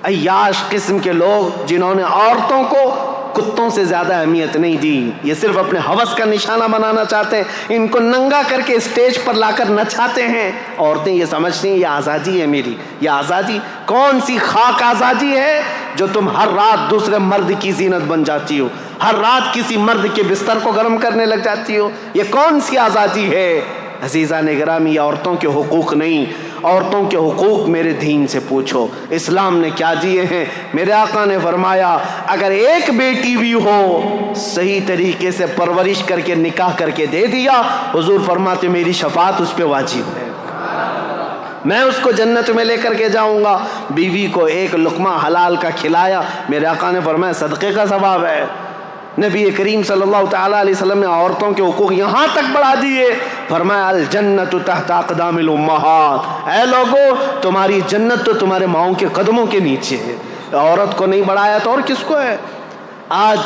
Speaker 1: عیاش قسم کے لوگ جنہوں نے عورتوں کو کتوں سے زیادہ اہمیت نہیں دی. یہ صرف اپنے ہوس کا نشانہ بنانا چاہتے ہیں. ان کو ننگا کر کے اسٹیج پر لا کر نچاتے ہیں. عورتیں یہ سمجھتی ہیں یہ آزادی ہے میری. یہ آزادی کون سی خاک آزادی ہے جو تم ہر رات دوسرے مرد کی زینت بن جاتی ہو, ہر رات کسی مرد کے بستر کو گرم کرنے لگ جاتی ہو؟ یہ کون سی آزادی ہے؟ عزیزان گرامی, یہ عورتوں کے حقوق نہیں. عورتوں کے حقوق میرے دین سے پوچھو, اسلام نے کیا دیے ہیں. میرے آقا نے فرمایا اگر ایک بیٹی بھی ہو صحیح طریقے سے پرورش کر کے نکاح کر کے دے دیا, حضور فرماتے میری شفاعت اس پہ واجب ہے, میں اس کو جنت میں لے کر کے جاؤں گا. بیوی کو ایک لقمہ حلال کا کھلایا, میرے آقا نے فرمایا صدقے کا ثواب ہے. نبی کریم صلی اللہ تعالیٰ علیہ وسلم نے عورتوں کے حقوق یہاں تک بڑھا دیے, فرمایا الجنت تحت اقدام الامہات, اے لوگو تمہاری جنت تو تمہارے ماؤں کے قدموں کے نیچے ہے. عورت کو نہیں بڑھایا تو اور کس کو ہے؟ آج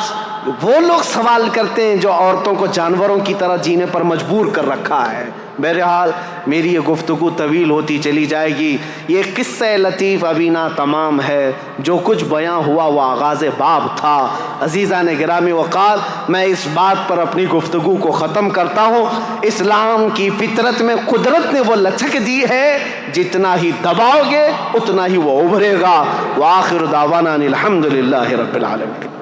Speaker 1: وہ لوگ سوال کرتے ہیں جو عورتوں کو جانوروں کی طرح جینے پر مجبور کر رکھا ہے. بہرحال میری یہ گفتگو طویل ہوتی چلی جائے گی. یہ قصہ لطیف ابھی نہ تمام ہے, جو کچھ بیاں ہوا وہ آغاز باب تھا. عزیزان گرامی وقار, میں اس بات پر اپنی گفتگو کو ختم کرتا ہوں. اسلام کی فطرت میں قدرت نے وہ لچک دی ہے, جتنا ہی دباؤ گے اتنا ہی وہ ابھرے گا. وآخر دعوانا الحمدللہ رب العالمین.